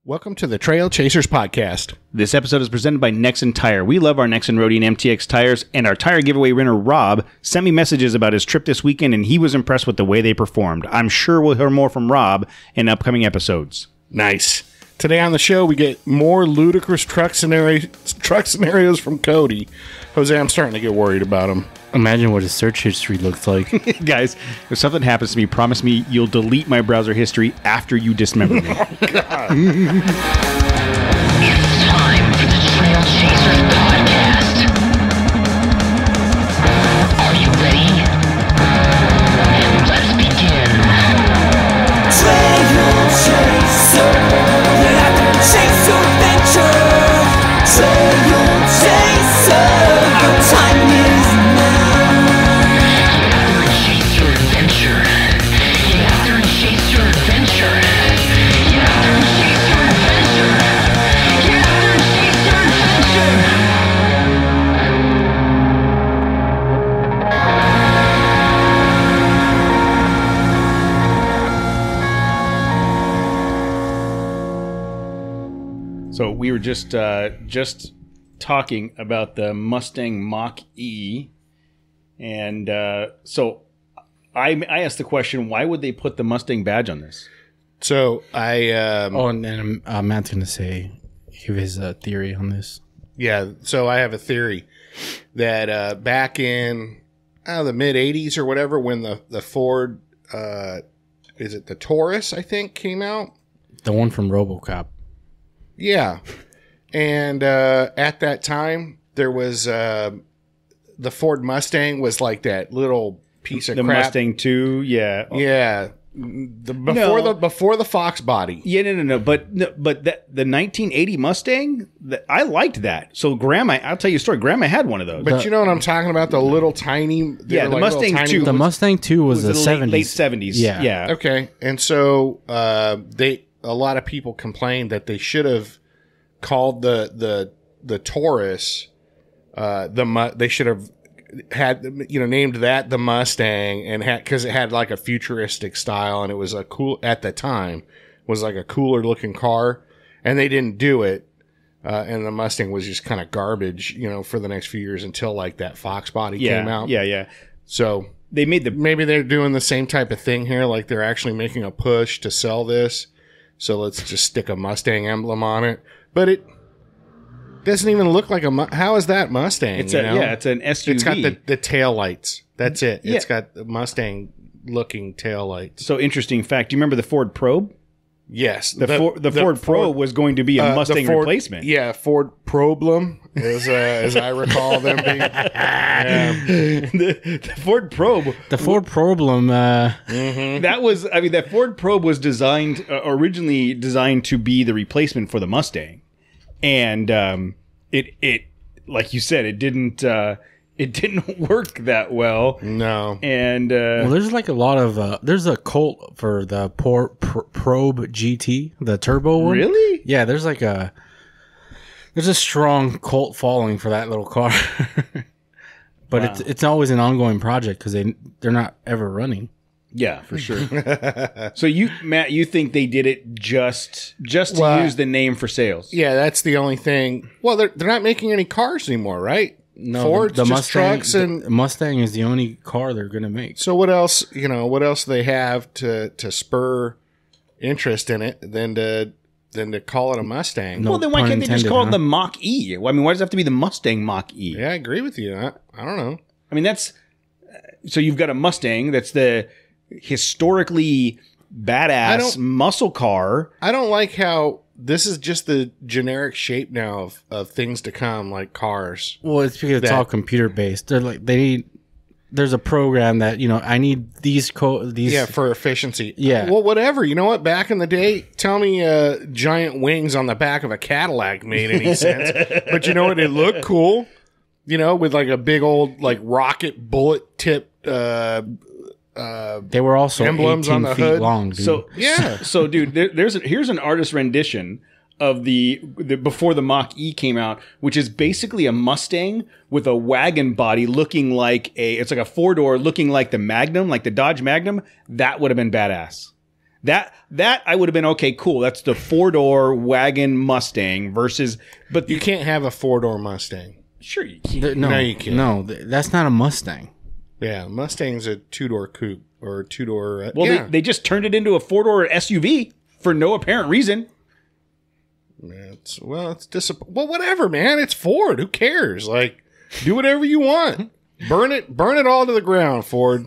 Welcome to the Trail Chasers Podcast. This episode is presented by Nexen Tire. We love our Nexen Roadie and MTX tires, and our tire giveaway winner, Rob, sent me messages about his trip this weekend, and he was impressed with the way they performed. I'm sure we'll hear more from Rob in upcoming episodes. Nice. Today on the show, we get more ludicrous truck scenarios from Cody. Jose, I'm starting to get worried about him. Imagine what his search history looks like. Guys, if something happens to me, promise me you'll delete my browser history after you dismember me. Oh, God. It's time for the Trail Chasers Podcast. Are you ready? Let's begin. Trail Chaser, get out there and chase your adventure. Trail Chaser, our time is now. Get out there and chase your adventure. Get out there and chase your adventure. Get out there and chase your adventure. Get out there and chase your adventure. So we were just talking about the Mustang Mach-E, and so I asked the question, why would they put the Mustang badge on this? So, And then Matt's going to give his theory on this. so I have a theory that back in the mid-'80s or whatever, when the Ford, is it the Taurus, I think, came out? The one from RoboCop. Yeah. And at that time, there was the Ford Mustang was like that little piece of The crap. Mustang 2, yeah. Yeah. Before the Fox body. Yeah, no. But the 1980 Mustang, I liked that. So Grandma, I'll tell you a story. Grandma had one of those. But you know what I'm talking about? The little tiny... Yeah, the Mustang 2. The Mustang 2 was the the 70s. late 70s. Yeah. Okay. And so a lot of people complained that they should have called the Taurus they should have had named that the Mustang, and because it had like a futuristic style, and it was at the time was like a cooler looking car, and they didn't do it, and the Mustang was just kind of garbage for the next few years until like that Fox body came out. Yeah. So They made maybe they're doing the same type of thing here, like they're actually making a push to sell this, so let's just stick a Mustang emblem on it. But it doesn't even look like how is that Mustang? It's an SUV. It's got the tail lights. That's it. Yeah. It's got the Mustang looking tail lights. So interesting fact. Do you remember the Ford Probe? Yes, The Ford Probe was going to be a Mustang replacement. Yeah, Ford Problem, as I recall them being. The Ford Probe. The Ford Problem. That Ford Probe was originally designed to be the replacement for the Mustang, and it like you said, it didn't work that well. No, and Well, there's like a lot of there's a cult for the Probe GT, the turbo one. Really? Yeah, there's a strong cult following for that little car. But Wow. it's always an ongoing project because they're not ever running. Yeah, for sure. So Matt, you think they did it just to use the name for sales? yeah, that's the only thing. Well, they're not making any cars anymore, right? No, Ford's the just Mustang, trucks and the Mustang is the only car they're gonna make. So what else? What else they have to spur interest in it than to call it a Mustang? No. Well, then why pun can't they just intended, call it huh? the Mach-E? Why does it have to be the Mustang Mach-E? Yeah, I agree with you. I don't know. I mean, that's so you've got a Mustang that's the historically badass muscle car. I don't like how this is just the generic shape now of things to come, like cars. Well, it's because it's all computer based. There's a program that I need these Yeah, for efficiency. Yeah. Well, whatever. You know what? Back in the day, tell me giant wings on the back of a Cadillac made any sense. But you know what? It looked cool. With like a big old like rocket bullet tip they were also emblems 18 on the feet hood. long. Dude. So Yeah. so dude, here's an artist rendition of the before the Mach-E came out, which is basically a Mustang with a wagon body looking like it's like a 4-door looking like the Magnum, like the Dodge Magnum. That would have been badass. That I would have been okay, cool. That's the 4-door wagon Mustang versus, but You can't have a 4-door Mustang. sure you can. No, you can't. No, that's not a Mustang. Yeah, Mustang's a 2-door coupe or a 2-door. Well, yeah. they just turned it into a 4-door SUV for no apparent reason. It's well, whatever, man. It's Ford. Who cares? Like, do whatever you want. Burn it all to the ground, Ford.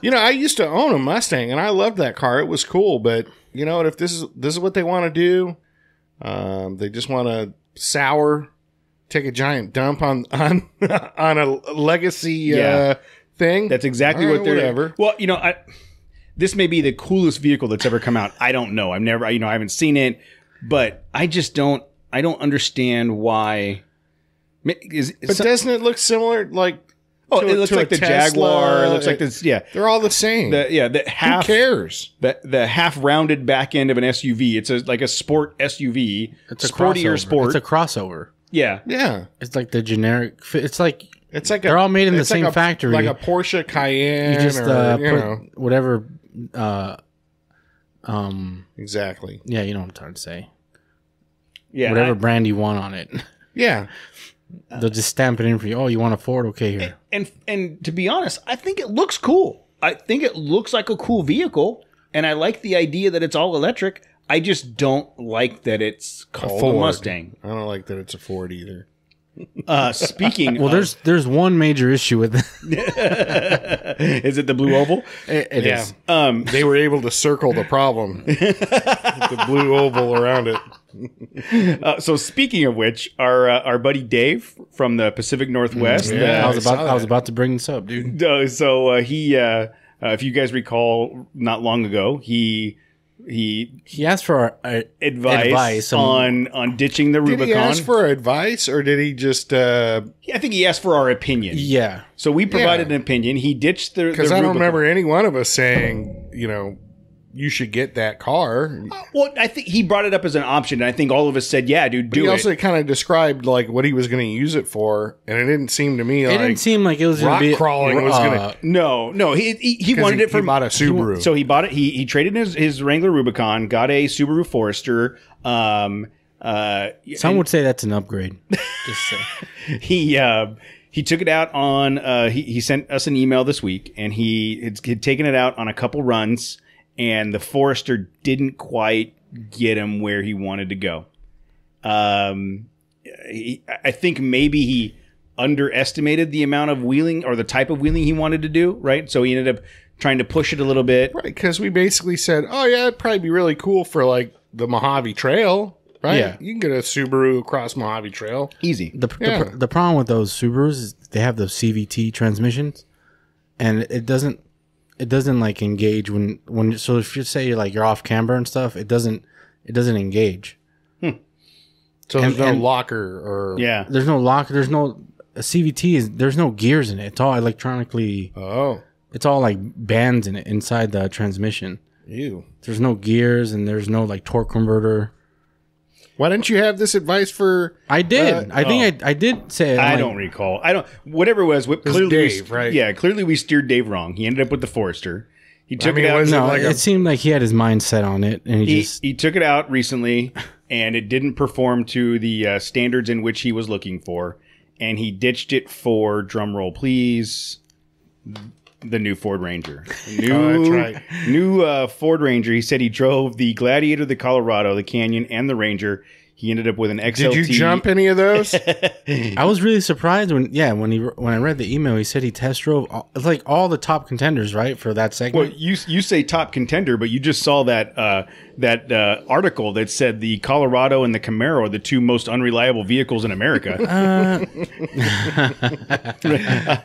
I used to own a Mustang, and I loved that car. It was cool, but you know what? If this is what they want to do, they just want to take a giant dump on a legacy thing. That's exactly All what right, they're. whatever. Well, this may be the coolest vehicle that's ever come out. I don't know. I haven't seen it, but I just don't. I don't understand why. But doesn't it look similar? Like, it looks like the Tesla? Jaguar. It looks like this. Yeah, They're all the same. the half. Who cares? The half rounded back end of an SUV. It's like a sport SUV. It's a sportier crossover. sport. It's a crossover. Yeah. Yeah. It's like the generic. It's like They're all made in the same factory. Like a Porsche Cayenne. You just or, put whatever. Exactly. Yeah, you know what I'm trying to say. Yeah. Whatever brand you want on it, Yeah. they'll just stamp it in for you. Oh, you want a Ford? Okay, here. And to be honest, I think it looks cool. I think it looks like a cool vehicle, and I like the idea that it's all electric. I just don't like that it's called a Ford. Mustang. I don't like that it's a Ford either. Speaking, Well, there's one major issue with it. is it the blue oval? It is. They were able to circle the problem. With the blue oval around it. So speaking of which, our buddy Dave from the Pacific Northwest. Yeah. I was about to bring this up, dude. He, if you guys recall, not long ago, he He asked for our advice on ditching the Rubicon. Did he ask for advice, or did he just? I think he asked for our opinion. Yeah. So we provided an opinion. He ditched the Because I Rubicon. don't remember any one of us saying, you should get that car. Well, I think he brought it up as an option, and I think all of us said, "Yeah, dude, do He it." also kind of described like what he was going to use it for, and it didn't seem to me It like didn't seem like it was rock going to be crawling was going to. No, he wanted it for. He bought a Subaru. So he bought it. He traded his Wrangler Rubicon, got a Subaru Forester. Some would say that's an upgrade. Just say. He took it out on. He sent us an email this week, and he had taken it out on a couple runs. And the Forester didn't quite get him where he wanted to go. I think maybe he underestimated the amount of wheeling or the type of wheeling he wanted to do, right? So he ended up trying to push it a little bit. Right, because we basically said, oh, yeah, it'd probably be really cool for like the Mojave Trail, right? Yeah. You can get a Subaru across Mojave Trail. Easy. The problem with those Subarus is they have those CVT transmissions, and it doesn't like engage when so if you say you're off camber and stuff, it doesn't engage. So there's no and- locker or... Yeah. There's no lock. There's no a CVT. There's no gears in it. It's all electronically. Oh, It's all like bands in it inside the transmission. ew. There's no gears and there's no like torque converter. Why didn't you have this advice for... I did. I think I did say it. I don't recall. Whatever it was. Clearly, Dave, right? Yeah, clearly we steered Dave wrong. He ended up with the Forester. He took mean, it out. was No, like it seemed like he had his mind set on it, and He took it out recently, and it didn't perform to the standards in which he was looking for, and he ditched it for, drumroll please, the new Ford Ranger. that's right. New Ford Ranger. He said he drove the Gladiator, the Colorado, the Canyon, and the Ranger. He ended up with an XLT. Did you jump any of those? I was really surprised when I read the email. He said he test drove all the top contenders, right, for that segment. Well, you say top contender, but you just saw that article that said the Colorado and the Camaro are the two most unreliable vehicles in America.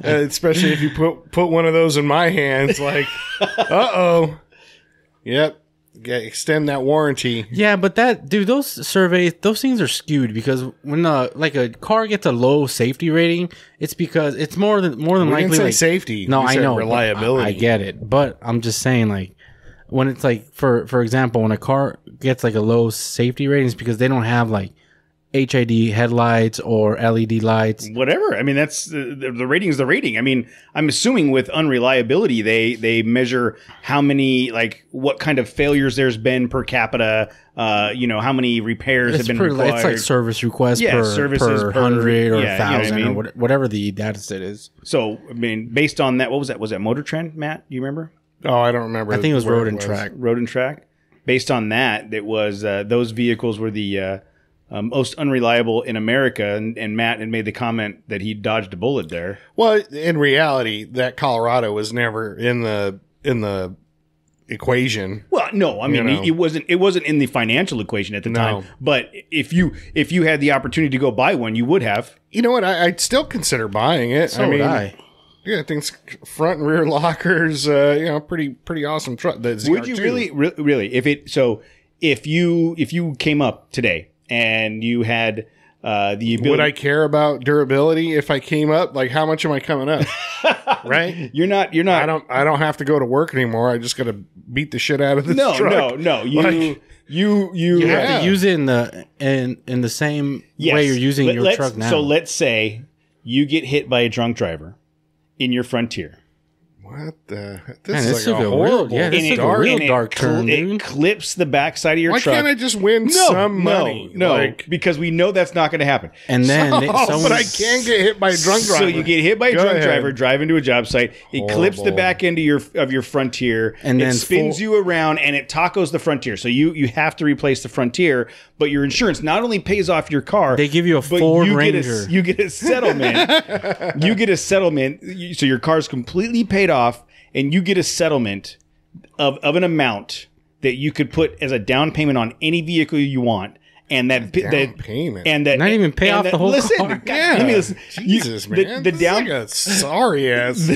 Especially if you put one of those in my hands, like, uh-oh. Yep. Extend that warranty. Yeah, but those surveys, those things are skewed because when a car gets a low safety rating, it's because it's more than We likely didn't say like safety. No, We I said know reliability. I get it, but I'm just saying when it's for example, when a car gets a low safety rating, it's because they don't have HID headlights or LED lights. Whatever. I mean, that's the rating is the rating. I mean, I'm assuming with unreliability, they measure how many, like, what kind of failures there's been per capita. How many repairs have been required. It's like service requests per 100 or 1,000 or whatever the data set is. So, I mean, based on that, what was that? Was that Motor Trend, Matt? Do you remember? Oh, I don't remember. I think it was Road and Track. Road and Track. Based on that, it was those vehicles were the most unreliable in America, and Matt had made the comment that he dodged a bullet there. Well, in reality, that Colorado was never in the equation. Well, no, I mean it wasn't in the financial equation at the time. But if you had the opportunity to go buy one, you would have. You know what? I'd still consider buying it. So would I. Yeah, things front and rear lockers. Pretty awesome truck. Would you really? If you came up today and you had the ability, would I care about durability if I came up? Like, how much am I coming up? Right? You're not. I don't have to go to work anymore. I just got to beat the shit out of this truck. No. You have to use it in the same way you're using your truck now. So let's say you get hit by a drunk driver in your Frontier. What the? This is like a horrible. This is a real dark turn, dude. It clips the backside of your truck. Why can't I just win some money? No, because we know that's not going to happen. And then, but I can get hit by a drunk driver. So you get hit by a drunk driver driving to a job site. It clips the back end of your Frontier, and then spins you around, and it tacos the Frontier. So you have to replace the Frontier, but your insurance not only pays off your car, they give you a Ford Ranger. You get a settlement. You get a settlement. So your car's completely paid off. And you get a settlement of an amount that you could put as a down payment on any vehicle you want, and that payment, and that not even pay off the whole car. God, let me listen. Jesus, man, the down like a sorry ass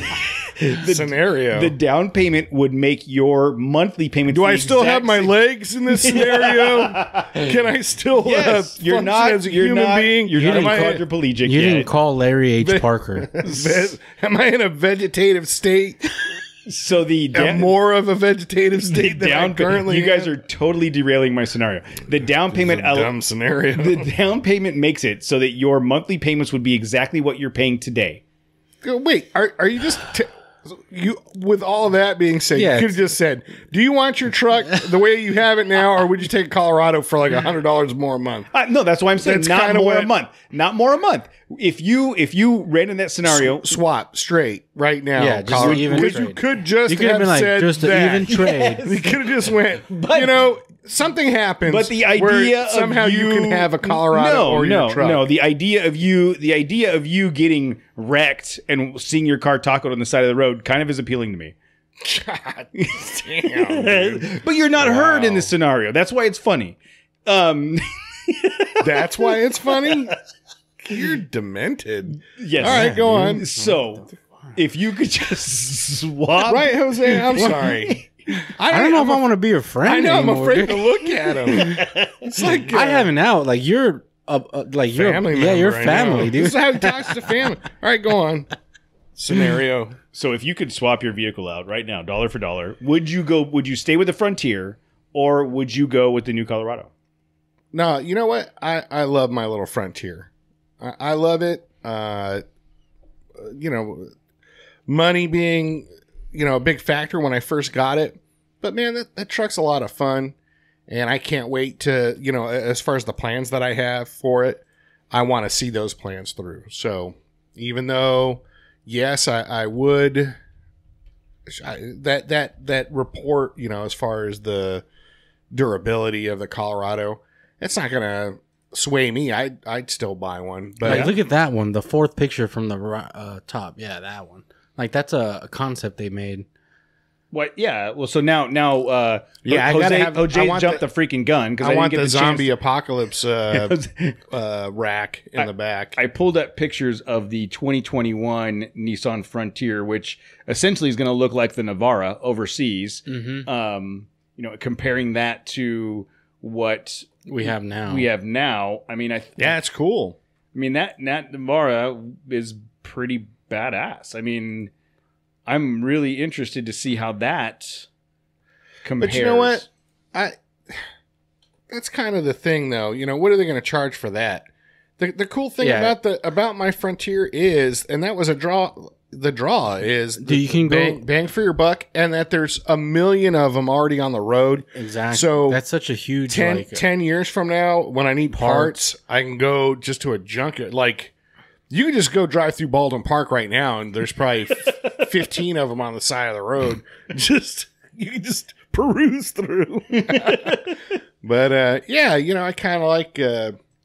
scenario. The down payment would make your monthly payment. Do I still have my legs in this scenario? Can I still? Yes, you're not as a human being. You're not quadriplegic. You didn't call Larry H. Parker. Am I in a vegetative state? So more of a vegetative state than I currently you guys are totally derailing my scenario. The down payment, dumb scenario. The down payment makes it so that your monthly payments would be exactly what you're paying today. Wait, are you just you? With all of that being said, you could have just said, "Do you want your truck the way you have it now, or would you take Colorado for like $100 more a month?" No, that's why I'm saying not more a month. Not more a month. If you ran in that scenario, swap straight right now. Yeah, just even because you could just have been like, said just an even trade. You could have just went. Something happens. But the idea somehow you can have a Colorado or your truck. No, the idea of you getting wrecked and seeing your car tacoed on the side of the road kind of is appealing to me. God damn, dude. But you're not hurt in this scenario. That's why it's funny. That's why it's funny. You're demented. Yes. All right, go on. So, if you could just swap, right, Jose? I'm sorry. I don't know if I want to be your friend. I know. Anymore, I'm afraid to look at him. It's like I have an out. Like you're family. You're family, dude. This is how he talks to family. All right, go on. Scenario. So if you could swap your vehicle out right now, dollar for dollar, would you stay with the Frontier or would you go with the new Colorado? No, you know what? I love my little Frontier. I love it. Money being, a big factor when I first got it. But man, that truck's a lot of fun. And I can't wait to, as far as the plans that I have for it, I want to see those plans through. So even though, yes, I would, that report, as far as the durability of the Colorado, it's not going to sway me. I'd still buy one. But look at that one, the fourth picture from the top. Yeah, that one. Like that's a concept they made. What? Yeah. Well, so now, yeah, Jose jumped the freaking gun because I want the zombie apocalypse rack in the back. I pulled up pictures of the 2021 Nissan Frontier, which essentially is going to look like the Navara overseas. Mm-hmm. Comparing that to what we have now. I mean, it's cool. I mean, that Navara is pretty badass. I mean, I'm really interested to see how that compares. But you know what? that's kind of the thing, though. You know, what are they going to charge for that? The cool thing Yeah. about my Frontier is, and that was a draw. The draw is You can go- bang for your buck, and that there's a million of them already on the road. Exactly. So that's such a huge 10 years from now, when I need parts, I can go just to a junket. Like, you can just go drive through Baldwin Park right now, and there's probably 15 of them on the side of the road. You can just peruse through. But yeah, you know, I kind of like.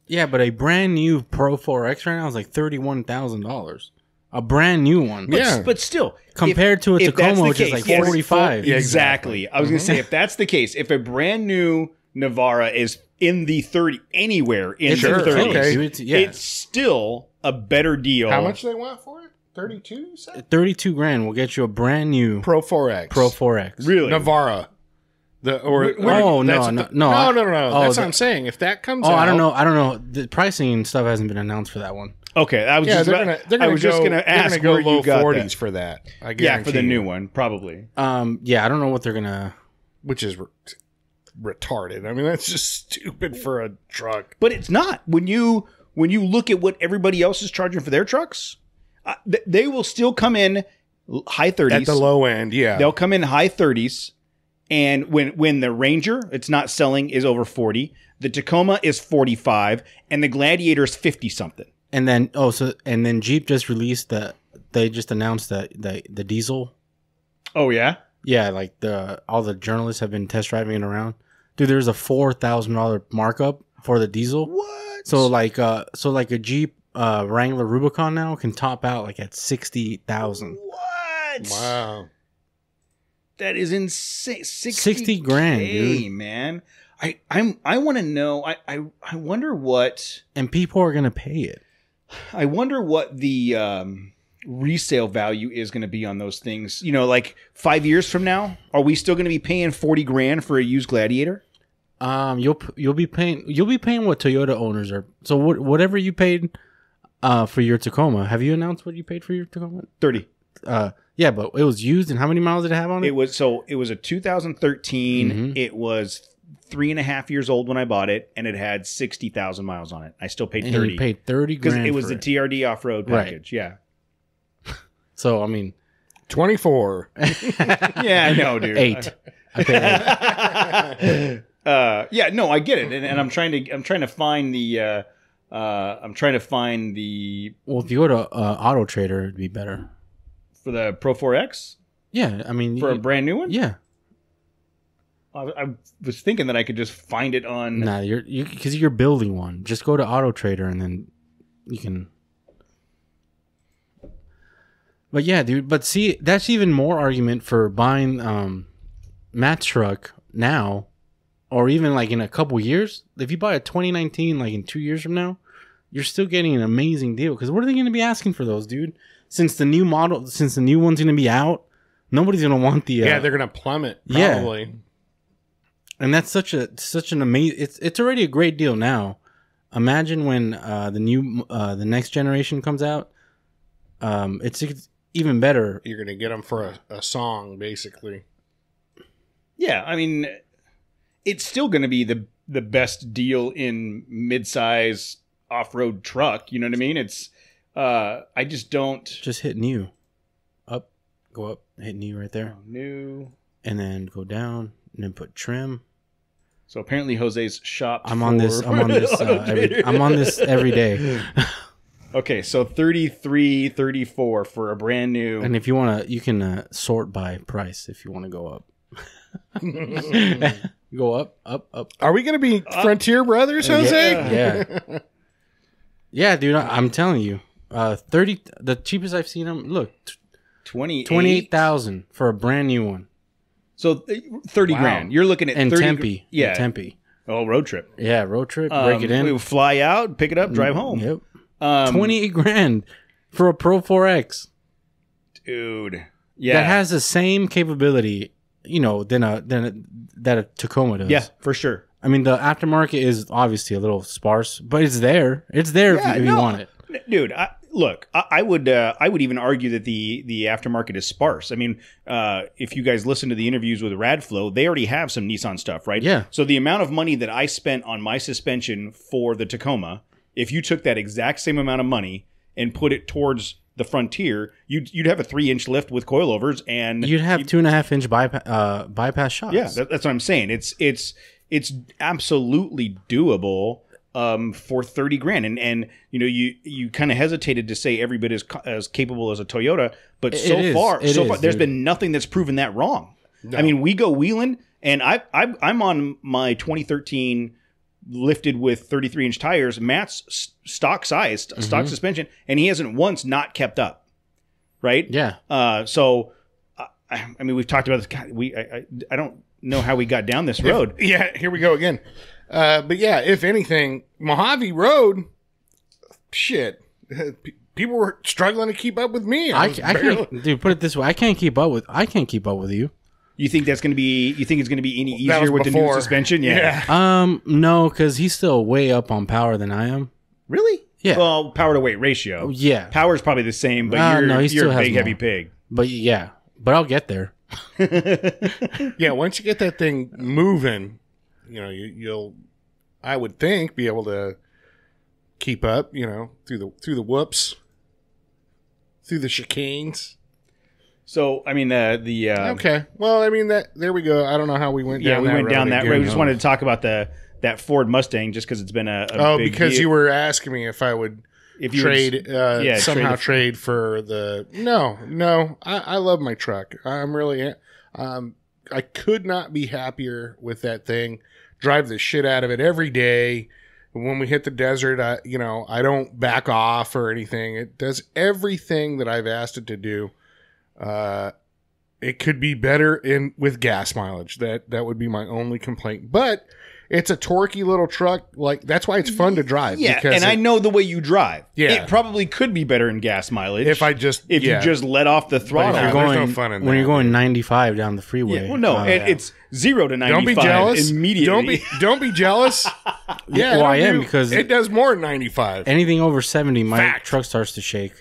Yeah, but a brand new Pro 4X right now is like $31,000. A brand new one. Yeah. But still, Compared to a if that's Tacoma, the which is case, like yes. 45. Yeah, exactly. I was going to say, if that's the case, if a brand new Navara is in the 30 anywhere in It's the in the 30s, okay. Dude, yeah. it's still a better deal. How much do they want for it? 32, you said? 32 grand will get you a brand new Pro 4X. Pro 4X. Really? Navara. Oh, that's no. No. Oh, That's what I'm saying. If that comes Oh, out. I don't know. The pricing and stuff hasn't been announced for that one. Okay, I was Yeah, just they're about- gonna I was just going to they're ask gonna go where low you got 40s that. for that. I Yeah, guarantee for the you. new one, probably. Yeah, I don't know what they're gonna. Which is retarded. I mean, that's just stupid for a truck. But it's not. When you look at what everybody else is charging for their trucks, they will still come in high 30s. At the low end, yeah. They'll come in high 30s. And when the Ranger, it's not selling, is over 40. The Tacoma is 45. And the Gladiator is 50-something. And then Jeep just released they just announced that the diesel. Oh, yeah? Yeah, like all the journalists have been test driving it around. Dude, there's a $4,000 markup for the diesel. What? So like a Jeep Wrangler Rubicon now can top out like at 60,000. What? Wow. That is insane. 60 grand, dude. Man. I want to know. I wonder what. And people are gonna pay it. I wonder what the resale value is going to be on those things. You know, like 5 years from now, are we still going to be paying 40 grand for a used Gladiator? You'll be paying what Toyota owners are. So whatever you paid for your Tacoma, have you announced what you paid for your Tacoma? 30. Yeah, but it was used, and how many miles did it have on it? It was a 2013. Mhm. It was 3.5 years old when I bought it, and it had 60,000 miles on it. I still paid And 30 you paid 30 because grand it was for the TRD off-road Right. package. Yeah, So I mean, 24. yeah, I know, dude. 8. I paid 8. Yeah, no, I get it, and I'm trying to find the Well, if you go to Auto Trader, it'd be better. for the Pro 4X Yeah, I mean, for a brand new one. yeah. I was thinking that I could just find it on. Nah, because you're building one. Just go to Auto Trader and then you can. But yeah, dude. But see, that's even more argument for buying Matt's truck now, or even like in a couple years. If you buy a 2019, like in 2 years from now, you're still getting an amazing deal. Because what are they going to be asking for those, dude? Since the new one's going to be out, nobody's going to want the. Yeah, they're going to plummet, Yeah. probably. And that's such an amazing. It's already a great deal now. Imagine when the next generation comes out. It's even better. You're going to get them for a song, basically. Yeah, I mean, it's still going to be the best deal in midsize off-road truck. You know what I mean? It's I just don't. Just hit new, go up, hit new right there, New. and then go down, and then put trim. So apparently Jose's shop. I'm on this every day. Okay, so 33, 34 for a brand new. And if you want to, you can sort by price if you want to go up. Go up. Are we going to be Frontier Brothers, Jose? Yeah. Yeah, dude, I'm telling you. 30, the cheapest I've seen them, look, 28,000 for a brand new one. So 30 grand. You're looking at And 30 Tempe. Yeah. Tempe. Oh, road trip. Yeah, road trip, break it in. We would fly out, pick it up, drive home. Yep. 28 grand for a Pro 4X. Dude. Yeah. That has the same capability, that a Tacoma does. Yeah, for sure. I mean, the aftermarket is obviously a little sparse, but it's there. It's there if you want it. Dude, look, I would even argue that the aftermarket is sparse. I mean, if you guys listen to the interviews with Radflow, they already have some Nissan stuff, right? Yeah. So the amount of money that I spent on my suspension for the Tacoma, if you took that exact same amount of money and put it towards the Frontier, you'd have a 3-inch lift with coilovers, and You'd have 2.5-inch bypass shocks. yeah, that's what I'm saying. It's absolutely doable for 30 grand, and you kind of hesitated to say every bit as capable as a Toyota, but so far there's been nothing that's proven that wrong. No. I mean, we go wheeling, and I'm on my 2013 lifted with 33-inch tires. Matt's stock suspension, and he hasn't once not kept up. Right? Yeah. So, I mean, we've talked about this. God, I don't know how we got down this road. Yeah, here we go again. But yeah, if anything, Mojave Road, shit, people were struggling to keep up with me. I can't, dude. Put it this way: I can't keep up with you. You think that's going to be? You think it's going to be any easier with the new suspension? Yeah. No, because he's still way up on power than I am. Really? Yeah. Well, power to weight ratio. Yeah. Power is probably the same, but you're a big heavy pig. But yeah, but I'll get there. Yeah. Once you get that thing moving, you'll, I would think, be able to keep up. Through the whoops, through the chicanes. So, I mean, okay. Well, I mean, there we go. I don't know how we went down that road. Yeah, we went down that road. We just wanted to talk about that Ford Mustang just because it's been a big because deal. you were asking me if I would trade for the... No. I love my truck. I'm really... I could not be happier with that thing. Drive the shit out of it every day. When we hit the desert, I don't back off or anything. It does everything that I've asked it to do. It could be better with gas mileage. That would be my only complaint. But it's a torquey little truck. Like, that's why it's fun to drive. Yeah, and I know the way you drive. Yeah. It probably could be better in gas mileage if you just let off the throttle. There's no fun in that. When you're going 95 down the freeway. Yeah, well, no, it's 0 to 95. Don't be jealous. Immediately. Don't be jealous. Yeah, well, I am, because it does more than 95. Anything over 70, my truck starts to shake.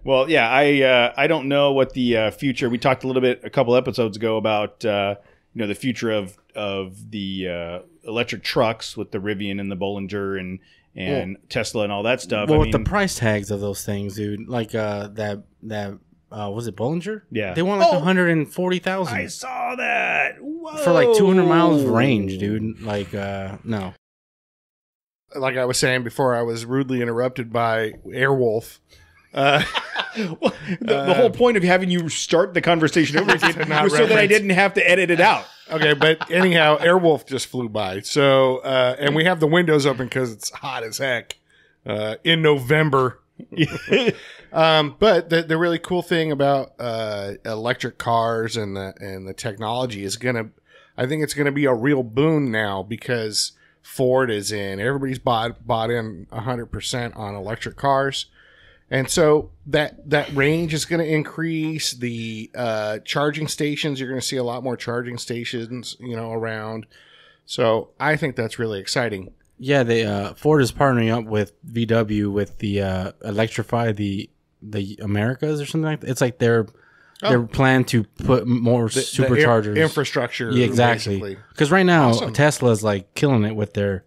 Well, yeah, I don't know what the future. We talked a couple episodes ago about the future of the electric trucks with the Rivian and the Bollinger and Tesla and all that stuff. Well, with the price tags of those things, dude, like that was it Bollinger? Yeah, they want like 140,000. I saw that. Whoa. For like 200 miles of range, dude. Like no. Like I was saying before, I was rudely interrupted by Airwolf. Well, the whole point of having you start the conversation over again was so that I didn't have to edit it out. Okay, but anyhow, Airwolf just flew by. So, and we have the windows open because it's hot as heck in November. But the really cool thing about electric cars and the technology is I think it's gonna be a real boon now, because Ford is in. Everybody's bought in 100% on electric cars. And so that range is going to increase. The charging stations, you're going to see a lot more charging stations, around. So I think that's really exciting. Yeah, Ford is partnering up with VW with the electrify the Americas or something like that. It's like their plan to put more superchargers infrastructure. Yeah, exactly. Because right now Tesla's like killing it with their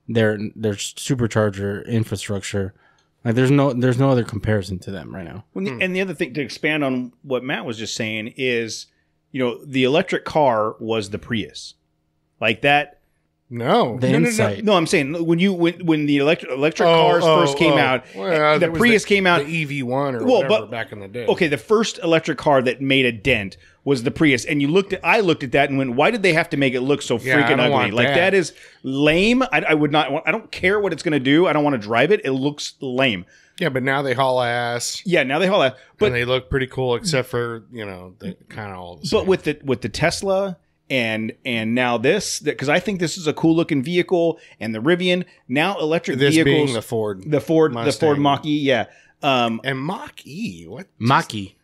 supercharger infrastructure. Like there's no other comparison to them right now. And the other thing, to expand on what Matt was just saying, is the electric car was the Prius, like that. No, I'm saying when the electric cars first came out, the Prius came out, the EV1 or whatever back in the day. Okay, the first electric car that made a dent was the Prius, and I looked at that and went, why did they have to make it look so freaking ugly? Like that is lame. I would not. I don't care what it's going to do. I don't want to drive it. It looks lame. Yeah, but now they haul ass. Yeah, now they haul ass, but and they look pretty cool, except for they kind of all the same. But with the Tesla. And now this, because I think this is a cool looking vehicle, and the Rivian, now electric this vehicles, being the Ford Mach-E, yeah, and Mach-E, what Mach-E,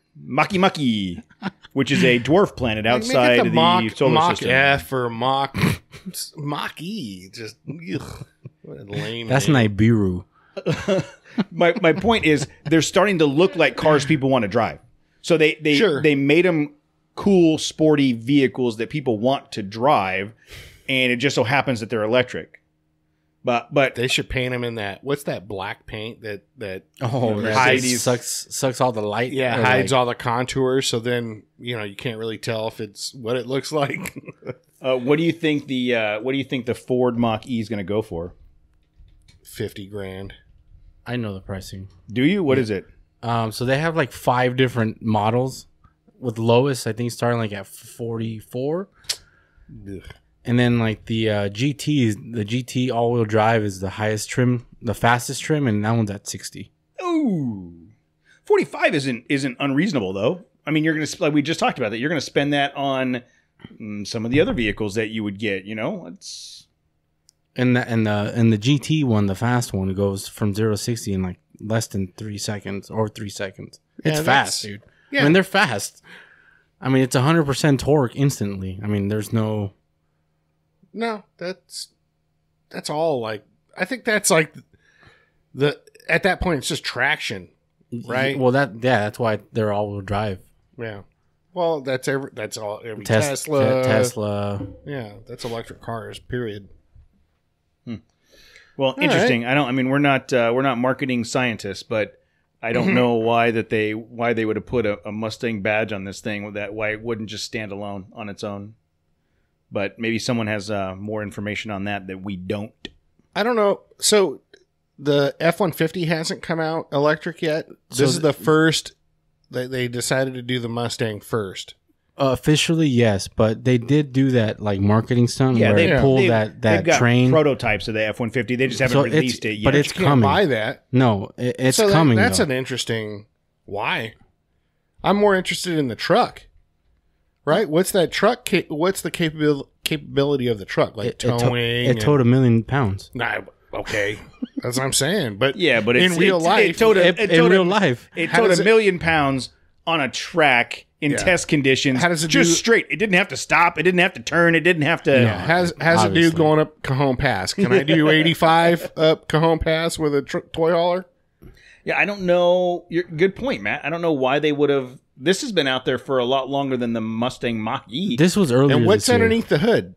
which is a dwarf planet outside of the solar Mach system. F or Mach-E, just ugh, what a lame. That's name. Nibiru. My point is they're starting to look like cars people want to drive. So they made them cool, sporty vehicles that people want to drive, and it just so happens that they're electric. But they should paint them in that. What's that black paint that hides sucks all the light. Yeah, hides all the contours. So then you can't really tell if it's what it looks like. What do you think the Ford Mach E is going to go for? 50 grand. I know the pricing. Do you? What is it? So they have like 5 different models, with lowest I think starting like at 44. Ugh. And then like the GT all-wheel drive is the highest trim, the fastest trim, and that one's at 60. Ooh, 45 isn't unreasonable though. I mean, you're gonna like we just talked about that. You're gonna spend that on some of the other vehicles that you would get. It's and the GT one, the fast one, goes from 0 to 60 in like less than 3 seconds or 3 seconds. It's fast, dude. Yeah. I mean, they're fast. I mean, it's 100% torque instantly. I mean, there's no. No, that's all. Like, I think that's like at that point it's just traction, right? Well, that's why they're all-wheel drive. Yeah. Well, that's every Tesla. Tesla. Yeah, that's electric cars. Period. Well, interesting. Right. We're not marketing scientists, but I don't know why they would have put a Mustang badge on this thing. Why it wouldn't just stand alone on its own. But maybe someone has more information on that we don't. I don't know. So the F-150 hasn't come out electric yet. This is the first. They decided to do the Mustang first. Officially, yes, but they did do that like marketing stunt where they pulled that train. Prototypes of the F-150. They just haven't released it yet. But it's coming. Buy that. No, it's coming. That's an interesting. Why? I'm more interested in the truck. Right? What's that truck? What's the capability of the truck? Like towing? It towed 1 million pounds. Nah, okay. That's what I'm saying. But but in real life, it towed in real life, it towed 1 million pounds on a track in test conditions. How does it just straight? It didn't have to stop. It didn't have to turn. It didn't have to. No, has a dude going up Cajon Pass? Can I do 85 up Cajon Pass with a toy hauler? Yeah, I don't know. Good point, Matt. I don't know why they would have. This has been out there for a lot longer than the Mustang Mach-E. This was earlier. And what's underneath the hood?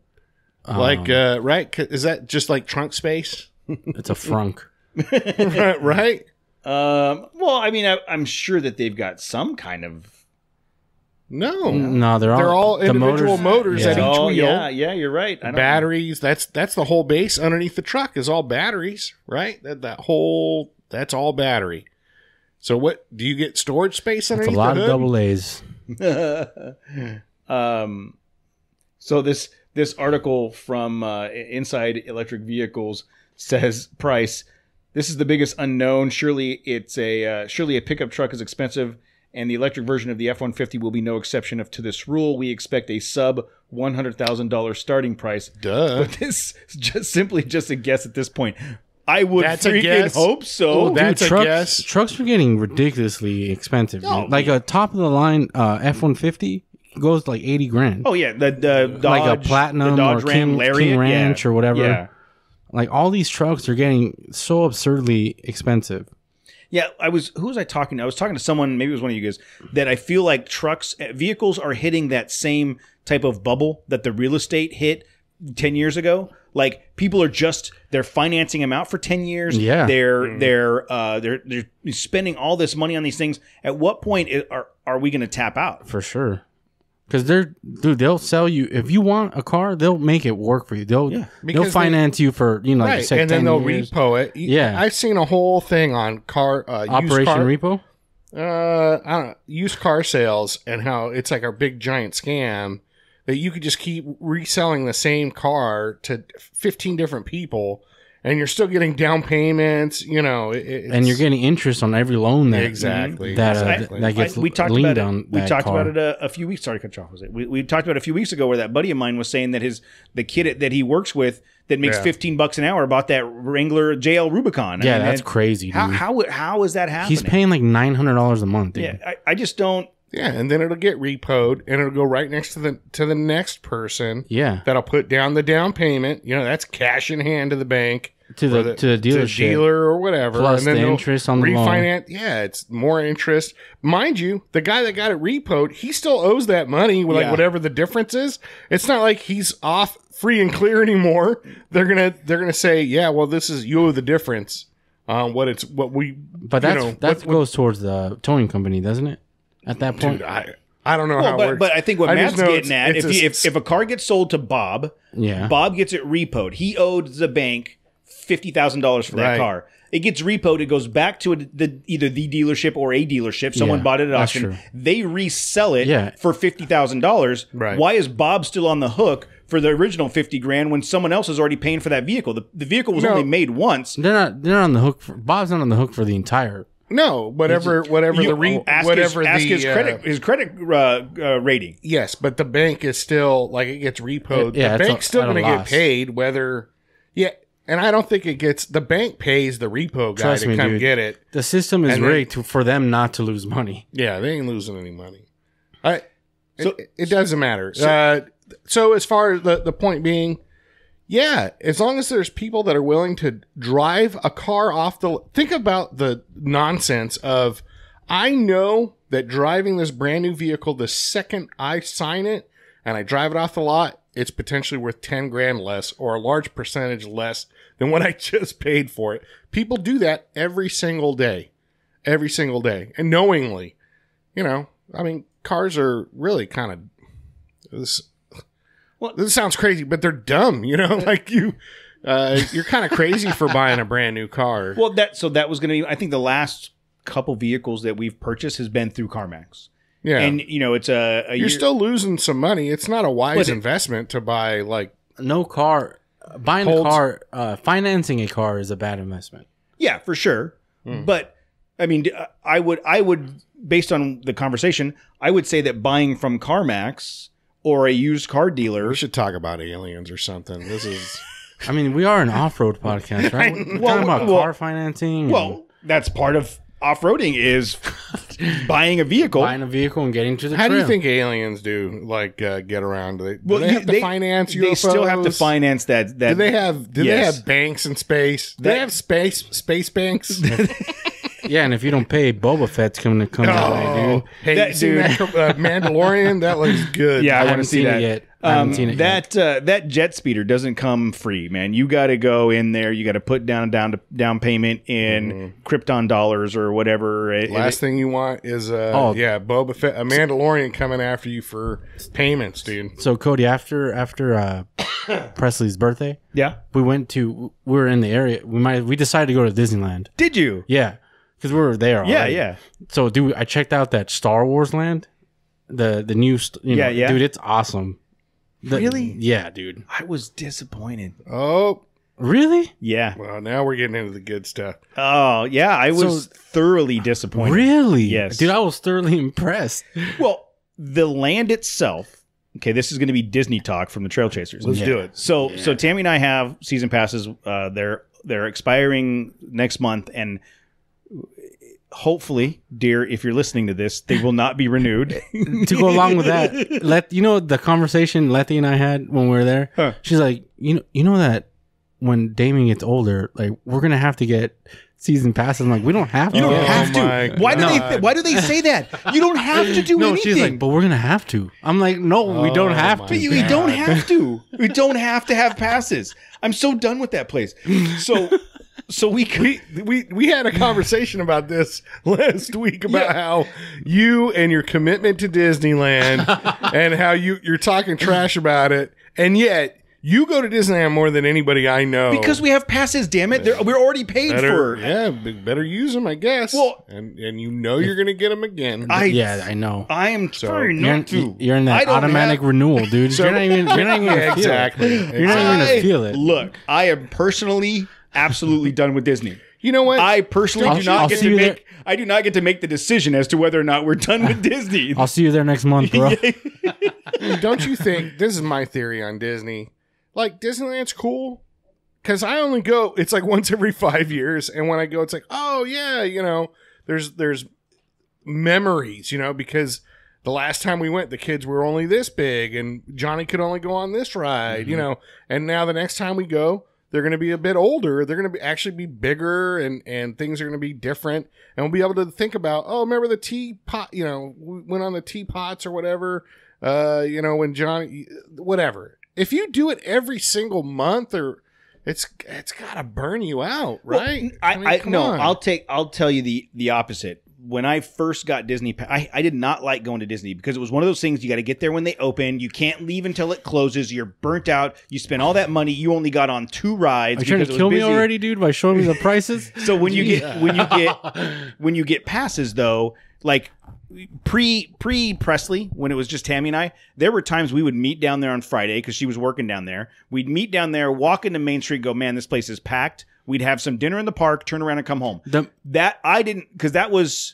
Right? Is that just like trunk space? It's a frunk. Right? Well, I'm sure that they've got some kind of. No, they're all individual motors at each wheel. Yeah, you're right. Batteries. That's the whole base underneath the truck is all batteries, right? That's all battery. So what do you get storage space underneath? That's a lot the of hood? double A's. So this article from Inside Electric Vehicles says price. This is the biggest unknown. Surely a pickup truck is expensive, and the electric version of the F-150 will be no exception to this rule. We expect a sub $100,000 starting price. Duh. But this is just a guess at this point. I would freaking hope so. That's a guess. Trucks are getting ridiculously expensive. Like a top of the line F-150 goes like 80 grand. Oh yeah, the Dodge, like a Platinum or King Ranch or whatever. Yeah. Like all these trucks are getting so absurdly expensive. Yeah, who was I talking to? I was talking to someone, maybe it was one of you guys, that I feel like vehicles are hitting that same type of bubble that the real estate hit 10 years ago. Like people are they're financing them out for 10 years. Yeah. They're spending all this money on these things. At what point are we going to tap out? For sure. Because they'll sell you if you want a car, they'll make it work for you. They'll finance you for like right, you said, and then they'll years. repo it. Yeah, I've seen a whole thing on Operation Repo. I don't know, used car sales and how it's like a big giant scam that you could just keep reselling the same car to 15 different people. And you're still getting down payments, and you're getting interest on every loan that exactly that gets we talked leaned about on. We talked about it a few weeks. Sorry to cut you off. We talked about it a few weeks ago where that buddy of mine was saying that the kid that he works with that makes $15 an hour bought that Wrangler JL Rubicon. Yeah, that's crazy. Dude. How is that happening? He's paying like $900 a month. Dude. Yeah, I just don't. Yeah, and then it'll get repoed, and it'll go right next to the next person. Yeah, that'll put down the down payment. That's cash in hand to the bank. to the dealership, dealer or whatever, plus and then the they'll interest on the loan. refinance. Yeah, it's more interest, mind you. The guy that got it repoed, he still owes that money, like whatever the difference is. It's not like he's off free and clear anymore. They're gonna say, yeah, well, this is you owe the difference. But that goes towards the towing company, doesn't it? At that point, dude, I don't know how it works. But I think what Matt's getting at, it's if a car gets sold to Bob, Bob gets it repoed. He owed the bank $50,000 for that car. It gets repoed. It goes back to either the dealership or a dealership. Someone bought it at auction. True. They resell it for $50,000. Right. Why is Bob still on the hook for the original $50,000 when someone else is already paying for that vehicle? The vehicle was only made once. They're not on the hook. Bob's not on the hook for the entire. No, whatever his credit rating. Yes, but the bank is still like it gets repoed. Yeah, the bank's still going to get paid whether. Yeah, and I don't think it gets. The bank pays the repo guy to come get it. The system is rigged for them not to lose money. Yeah, they ain't losing any money. It doesn't matter. So as far as the point being, yeah, as long as there's people that are willing to drive a car off the... Think about the nonsense of, I know that driving this brand new vehicle, the second I sign it and I drive it off the lot, it's potentially worth 10 grand less or a large percentage less than what I just paid for it. People do that every single day. Every single day. And knowingly, cars are really kind of... This sounds crazy, but they're dumb, like you're kind of crazy for buying a brand new car. Well, that was going to be, I think the last couple vehicles that we've purchased has been through CarMax. Yeah. And, it's you're still losing some money. It's not a wise investment to buy no car. Buying a car, financing a car is a bad investment. Yeah, for sure. But I mean, I would, based on the conversation, I would say that buying from CarMax or a used car dealer. We should talk about aliens or something. This is... I mean, we are an off-road podcast, right? We're talking about car financing. Well, that's part of off-roading is buying a vehicle. Buying a vehicle and getting to the How trail. do you think aliens do, get around? Do they have to finance UFOs? They still have to finance that. Do they have banks in space? Do they have space banks? Yeah, and if you don't pay, Boba Fett's coming to come out, dude. Hey, that Mandalorian? That looks good. Yeah, I haven't seen it yet. That jet speeder doesn't come free, man. You got to go in there. You got to put down a down payment in Krypton dollars or whatever. Last thing you want is Boba Fett, a Mandalorian coming after you for payments, dude. So Cody, after Presley's birthday, we were in the area. We decided to go to Disneyland. Did you? Yeah, because we were there. Already. Yeah. So, dude, I checked out that Star Wars land. The new, dude, it's awesome. Really? Yeah, dude. I was disappointed. Oh, really? Yeah. Well, now we're getting into the good stuff. Oh, yeah. I was thoroughly disappointed. Really? Yes. Dude, I was thoroughly impressed. Well, the land itself. Okay, this is going to be Disney talk from the Trail Chasers. Let's do it. So Tammy and I have season passes. They're expiring next month, and hopefully, dear, if you're listening to this, they will not be renewed. To go along with that, the conversation Letty and I had when we were there. Huh. She's like, you know that when Damien gets older, like we're gonna have to get season passes. I'm like, we don't have to. You don't have to. Why do they say that? You don't have to do anything. She's like, but we're gonna have to. I'm like, no, we don't have to. We don't have to. We don't have to have passes. I'm so done with that place. So we had a conversation about this last week about how you and your commitment to Disneyland and how you're talking trash about it, and yet you go to Disneyland more than anybody I know because we have passes. Damn it, we're already paid for. Yeah, better use them, I guess. Well, and you're gonna get them again. I know. I am trying not to. You're in that automatic renewal, dude. So, you're not even gonna feel it. You're not even gonna feel it. Look, I am personally absolutely done with Disney. You know what? I personally do not get to make the decision as to whether or not we're done with Disney. I'll see you there next month, bro. Don't you think, this is my theory on Disney, like Disneyland's cool because I only go, it's like once every 5 years, and when I go it's like, oh yeah, there's memories, because the last time we went the kids were only this big and Johnny could only go on this ride, and now the next time we go they're going to be a bit older. They're going to actually be bigger, and things are going to be different. And we'll be able to think about, oh, remember the teapot? You know, we went on the teapots or whatever. You know, when Johnny, whatever. If you do it every single month, or it's got to burn you out, right? Well, Come no. on. I'll tell you the opposite. When I first got Disney, I did not like going to Disney because it was one of those things you got to get there when they open. You can't leave until it closes. You're burnt out. You spend all that money. You only got on 2 rides. Are you trying to kill me already, dude, by showing me the prices? So when you get passes though, like pre Presley, when it was just Tammy and I, there were times we would meet down there on Friday because she was working down there. We'd meet down there, walk into Main Street, go, man, this place is packed. We'd have some dinner in the park, turn around and come home. That was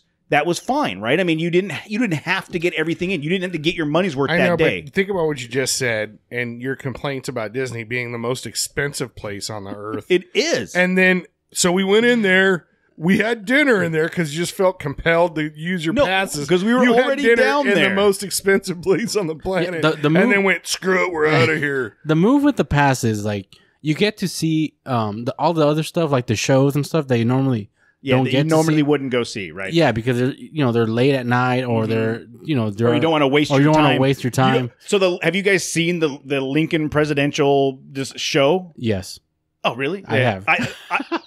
fine, right? I mean, you didn't have to get everything in. You didn't have to get your money's worth that day. But think about what you just said and your complaints about Disney being the most expensive place on the earth. It is. And then, so we went in there. We had dinner in there because you just felt compelled to use your passes. Because we were already down in there. the most expensive place on the planet. The move, and then went, screw it, we're out of here. The move with the passes, like, you get to see all the other stuff, like the shows and stuff that you normally don't get to see. Wouldn't go see, right? Yeah, because they're late at night, or they're or you don't want to waste your time. Or you don't want to waste your time. Have you guys seen the Lincoln presidential show? Yes. Oh, really? I have.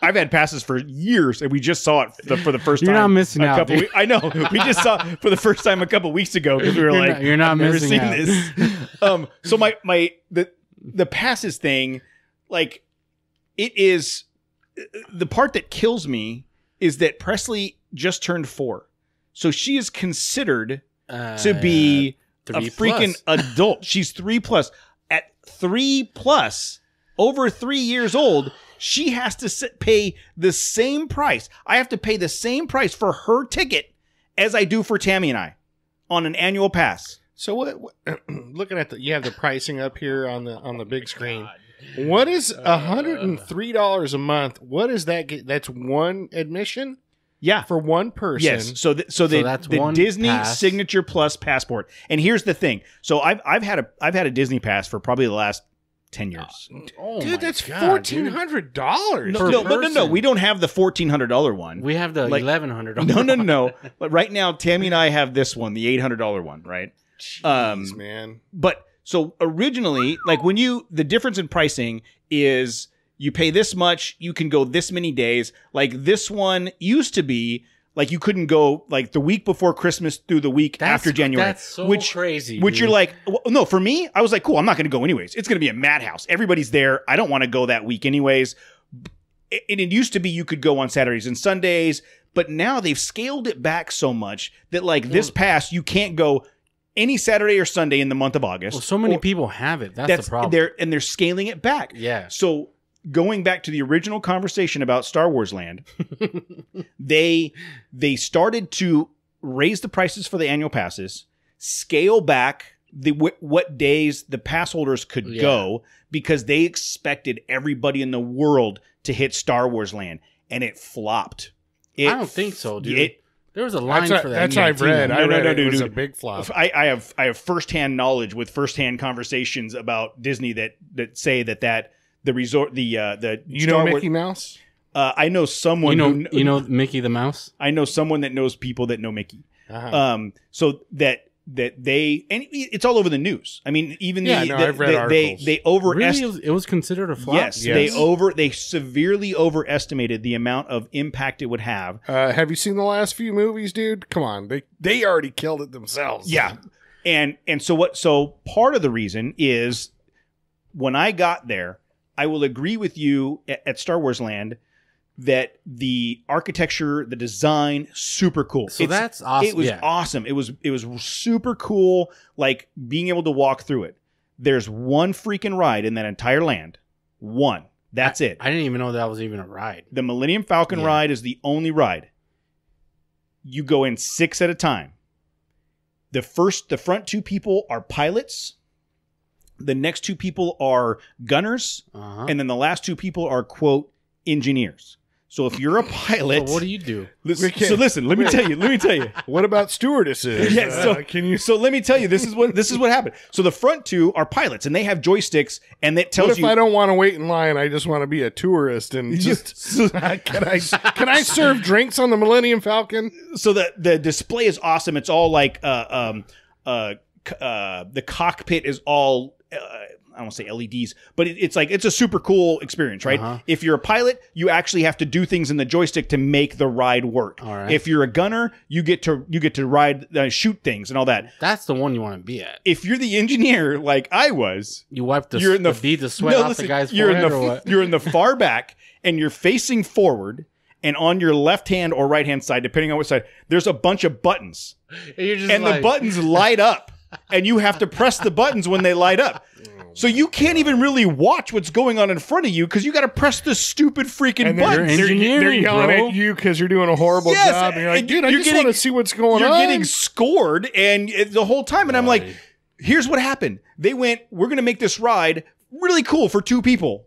I've had passes for years, and we just saw it for the first time. You're not missing out. I know. We just saw it for the first time a couple weeks ago because we were you're not missing out. This. So the passes thing, like, it is the part that kills me is that Presley just turned 4, so she is considered to be a freaking adult. She's 3+. At 3+. Over 3 years old, she has to pay the same price. I have to pay the same price for her ticket as I do for Tammy and I on an annual pass. So what looking at you have the pricing up here on the big screen. What is $103 a month? What does that get? That's one admission? Yeah. For one person. Yes. So that's the Disney pass. Signature Plus passport. And here's the thing. So I've had a Disney pass for probably the last 10 years. Dude, that's $1,400. No. We don't have the $1,400 one. We have the $1,100. No. But right now, Tammy and I have this one, the $800 one, right? Jeez, man. But so originally, like the difference in pricing is you pay this much, you can go this many days. Like this one used to be like you couldn't go like the week before Christmas through the week after January. That's so crazy. Which you're like, well, no, for me, I was like, cool, I'm not going to go anyways. It's going to be a madhouse. Everybody's there. I don't want to go that week anyways. And it used to be you could go on Saturdays and Sundays, but now they've scaled it back so much that like this pass, you can't go any Saturday or Sunday in the month of August. Well, so many people have it. That's the problem. They're scaling it back. Yeah. So going back to the original conversation about Star Wars Land, they started to raise the prices for the annual passes, scale back what days the pass holders could go because they expected everybody in the world to hit Star Wars Land, and it flopped. I don't think so, dude. There was a line for that. That's what I've read. No, it was a big flop. I have firsthand knowledge with firsthand conversations about Disney that say that the resort, the Star Mickey Mouse. I know someone. You know Mickey the Mouse. I know someone that knows people that know Mickey. Uh-huh. So that they, and it's all over the news. I mean, even I've read articles. They overestimated. Really, it was considered a flop. Yes. They severely overestimated the amount of impact it would have. Have you seen the last few movies, dude? Come on, they already killed it themselves. Yeah, and so part of the reason is when I got there, I will agree with you at Star Wars Land that the architecture, the design, super cool. So that's awesome. It was awesome. It was super cool, like being able to walk through it. There's one freaking ride in that entire land. One. That's it. I didn't even know that was even a ride. The Millennium Falcon ride is the only ride. You go in 6 at a time. The front 2 people are pilots. The next 2 people are gunners. And then the last 2 people are, quote, engineers. So if you're a pilot, So what do you do? So listen, let me tell you. What about stewardesses? Yes. So let me tell you. This is what happened. So the front two are pilots, and they have joysticks, and that tells What if you. I don't want to wait in line? I just want to be a tourist and just can I serve drinks on the Millennium Falcon? So the display is awesome. It's all like the cockpit is all. I don't want to say LEDs, but it's a super cool experience, right? If you're a pilot, you actually have to do things in the joystick to make the ride work. All right. If you're a gunner, you get to ride, shoot things and all that. That's the one you want to be at. If you're the engineer, like I was, You wipe the you're in the the sweat off the guy's you're forehead in or the what? you're in the far back and you're facing forward, and on your left hand or right hand side, depending on which side, there's a bunch of buttons, And you're just and the buttons light up, and you have to press the buttons when they light up. So you can't even really watch what's going on in front of you because you got to press the stupid freaking And buttons. You're engineering, they're yelling bro. at you because you're doing a horrible job. And you're like, and dude, I you're just want to see what's going You're on. getting scored, and the whole time, and I'm like, here's what happened. They went, we're going to make this ride really cool for 2 people.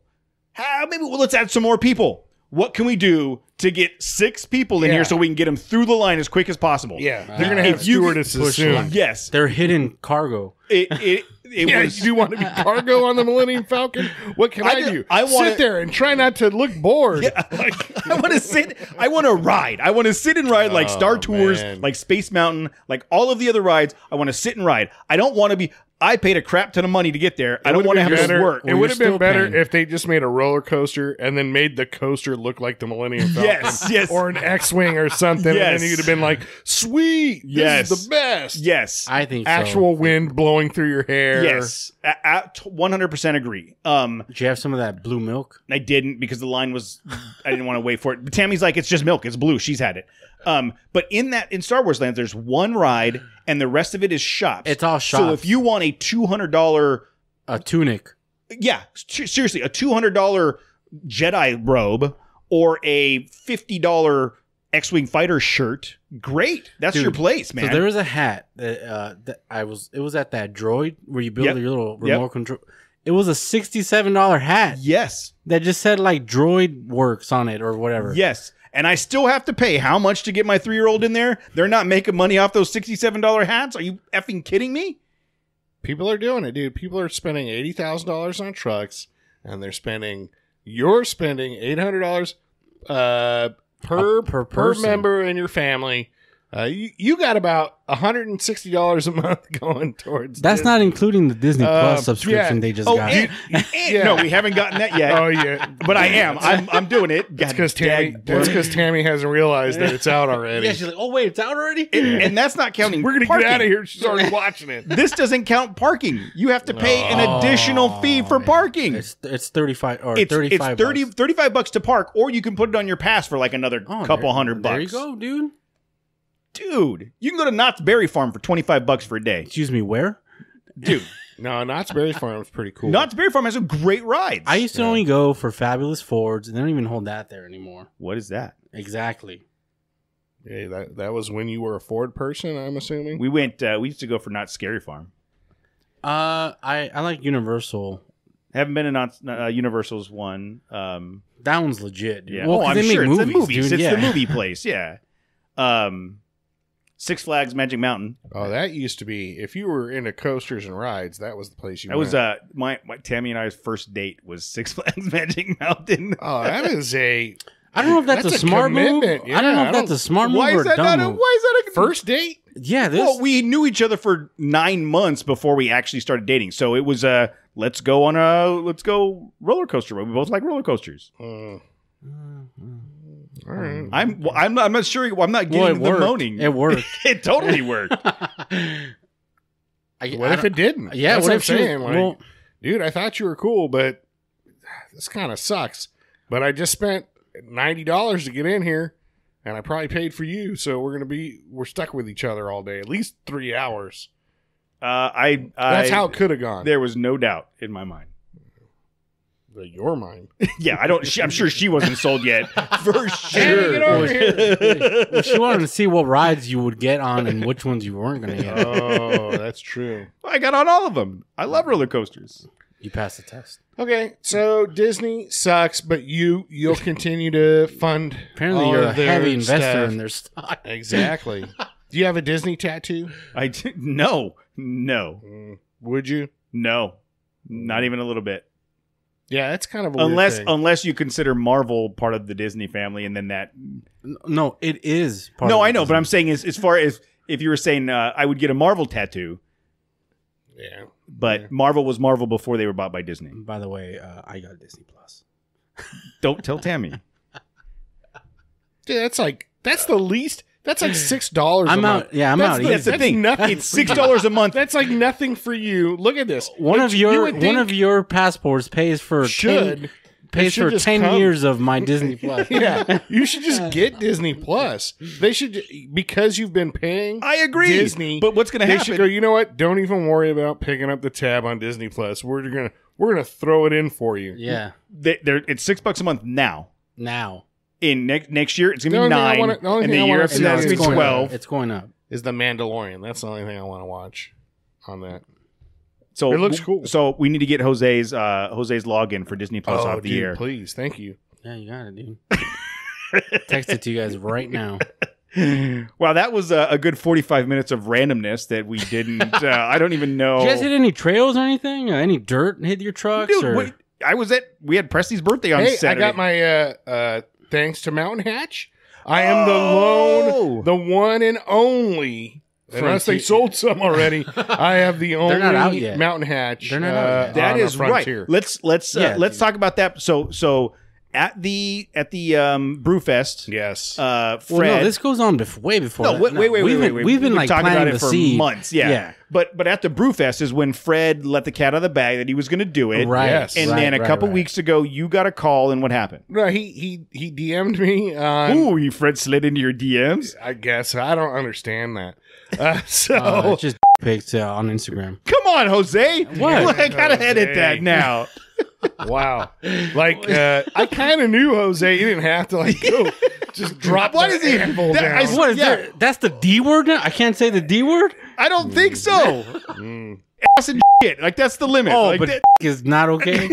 Let's add some more people. What can we do to get 6 people in here so we can get them through the line as quick as possible? Yeah, they're gonna have If you stewardesses push soon. line. Yes. They're hidden cargo. It Yeah, was. you want to be cargo on the Millennium Falcon? What can I do? I wanna- sit there and try not to look bored. I want to sit. I want to ride. I want to sit and ride like Star Tours, man. like Space Mountain, like all of the other rides. I want to sit and ride. I don't want to be. I paid a crap ton of money to get there. I don't want to have to work. It would have been still better paying. if they just made a roller coaster and then made the coaster look like the Millennium Falcon. Yes. Or an X-wing or something. Yes. And then you'd have been like, sweet. Yes. This is the best. Yes. I think so. Actual wind blowing through your hair. Yes. 100% agree. Did you have some of that blue milk? I didn't because the line was. I didn't want to wait for it. But Tammy's like, it's just milk. It's blue. She's had it. But in Star Wars Land, there's one ride, and the rest of it is shops. It's all So shops. if you want a $200, A tunic. seriously, a $200 Jedi robe or a $50 X-wing fighter shirt, great. That's Dude, your place, man. So there was a hat that it was at that droid where you build Yep. your little remote control. It was a $67 hat yes, that just said like droid works on it or whatever. yes. And I still have to pay how much to get my 3-year-old in there? They're not making money off those $67 hats? Are you effing kidding me? People are doing it, dude. People are spending $80,000 on trucks, and you're spending $800 per person. member in your family. You got about $160 a month going towards That's Disney. not including the Disney Plus subscription yeah. they just Oh, got. and no, we haven't gotten that yet. Oh yeah, But I am. I'm doing it. That's because Tammy hasn't realized that it's out already. Yeah, she's like, oh wait, it's out already. And that's not counting. We're gonna parking. get out of here. She's already watching it. This doesn't count parking. You have to pay an additional fee for parking. It's 35 or It's 35. bucks. $35 to park, or you can put it on your pass for like another couple $100. There you go, dude. Dude, you can go to Knott's Berry Farm for $25 for a day. Excuse me, where? Dude, No, Knott's Berry Farm is pretty cool. Knott's Berry Farm has some great rides. I used to only go for Fabulous Fords, and they don't even hold that there anymore. What is that? Exactly. Yeah, that was when you were a Ford person, I'm assuming. We used to go for Knott's Scary Farm. I like Universal. Haven't been in Universal's one. That one's legit. Dude. Yeah. Well, 'cause I'm they sure make it's the movies, movies. dude. It's Yeah. the movie place. Yeah. Six Flags Magic Mountain. Oh, that used to be, if you were into coasters and rides, that was the place you That went. was my Tammy and I's first date was Six Flags Magic Mountain. Oh, that is I don't know if that's a smart move. commitment. I don't know Yeah, if that's a smart move Why or is a that dumb not a move. First date? Yeah, this. Well, we knew each other for 9 months before we actually started dating. So it was let's go roller coaster. We both like roller coasters. All right. I'm not sure. I'm not Well, getting it the worked. moaning. It worked. It totally worked. What if it didn't? Yeah, That's what what I'm if she was- saying. Like, well- dude, I thought you were cool, but this kind of sucks. But I just spent $90 to get in here, and I probably paid for you, so we're stuck with each other all day, at least 3 hours. That's how it could have gone. There was no doubt in my mind. Your mind. Yeah, I'm sure she wasn't sold yet. For sure. Get over here. Well, she wanted to see what rides you would get on and which ones you weren't going to get. Oh, that's true. I got on all of them. I love roller coasters. You passed the test. Okay, so Disney sucks, but you'll continue to fund. Apparently, all you're of a their heavy investor stuff. in their stock. Exactly. Do you have a Disney tattoo? No. Would you? No. Not even a little bit. Yeah, that's kind of a weird thing. Unless you consider Marvel part of the Disney family, and then that. No, it is. Part No, of I know, Disney. but I'm saying as far as if you were saying I would get a Marvel tattoo, Yeah. but Marvel was Marvel before they were bought by Disney. By the way, I got Disney Plus. Don't tell Tammy. Dude, that's the least. That's like $6. I'm a out. month. Yeah, I'm out. That's the That's thing. nothing. It's $6 a month. That's like nothing for you. Look at this. One of You your would think your passports pays for should 10 just 10 come. years of my Disney Plus. Yeah, you should just get Disney Plus. They should, because you've been paying. I agree. Disney, But what's going to they happen? should go. You know what? Don't even worry about picking up the tab on Disney Plus. We're gonna throw it in for you. Yeah. It's $6 a month now. Now. In next year, it's going The to be only thing I 9. wanna- the only And thing the I year wanna after see that, is it's going to be going up. 12. It's going up. Is the Mandalorian? That's the only thing I want to watch on that. So It looks cool. So we need to get Jose's login for Disney Plus off the dude, air. please, thank you. Yeah, you got it, dude. Text it to you guys right now. Wow, that was a good 45 minutes of randomness that we didn't. I don't even know. Did you guys hit any trails or anything? Any dirt hit your trucks? Dude, or? wait, we had Presley's birthday on Hey, Saturday. I got my thanks to Mountain Hatch. I am Oh! the one and only. Unless they sold some already, I have the only not out yet. Mountain Hatch. They're not out yet. That on is the Frontier. right. Let's Yeah, let's dude. talk about that. So at the Brewfest, Yes. Fred. Well, no, this goes on way before. No, that. wait. We've been like talking planting about it the for seed months. Yeah. But at the Brewfest is when Fred let the cat out of the bag that he was going to do it. Right. Yes. And right, then a right, couple right. weeks ago, you got a call, and what happened? No, he DM'd me on. Ooh, Fred slid into your DMs. I guess I don't understand that. So It's just pics on Instagram. Come on, Jose. What? I gotta Jose. edit that now. wow, like I kind of knew Jose. You didn't have to like go just drop. Why that does he- anvil that- down. I What is Yeah. that? That's the D word now? I can't say the D word? I don't think so. Ass and shit. Like that's the limit. Oh, like, but that- is not okay?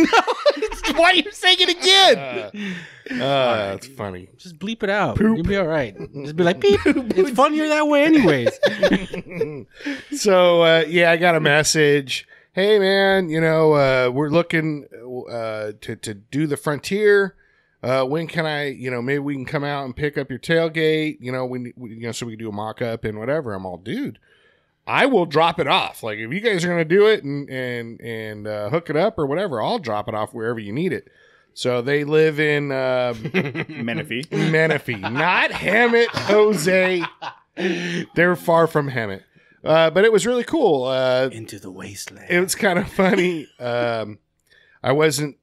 why are you saying it again? That's funny. Just bleep it out. You'll be all right. Just be like, beep. It's funnier that way anyways. So yeah, I got a message. Hey man, we're looking to do the Frontier. When can I? Maybe we can come out and pick up your tailgate. So we can do a mock up and whatever. I'm all, dude. I will drop it off. Like if you guys are gonna do it and hook it up or whatever, I'll drop it off wherever you need it. So they live in Menifee. Menifee, not Hemet, Jose. They're far from Hemet. But it was really cool. Into the wasteland. It was kind of funny. I wasn't.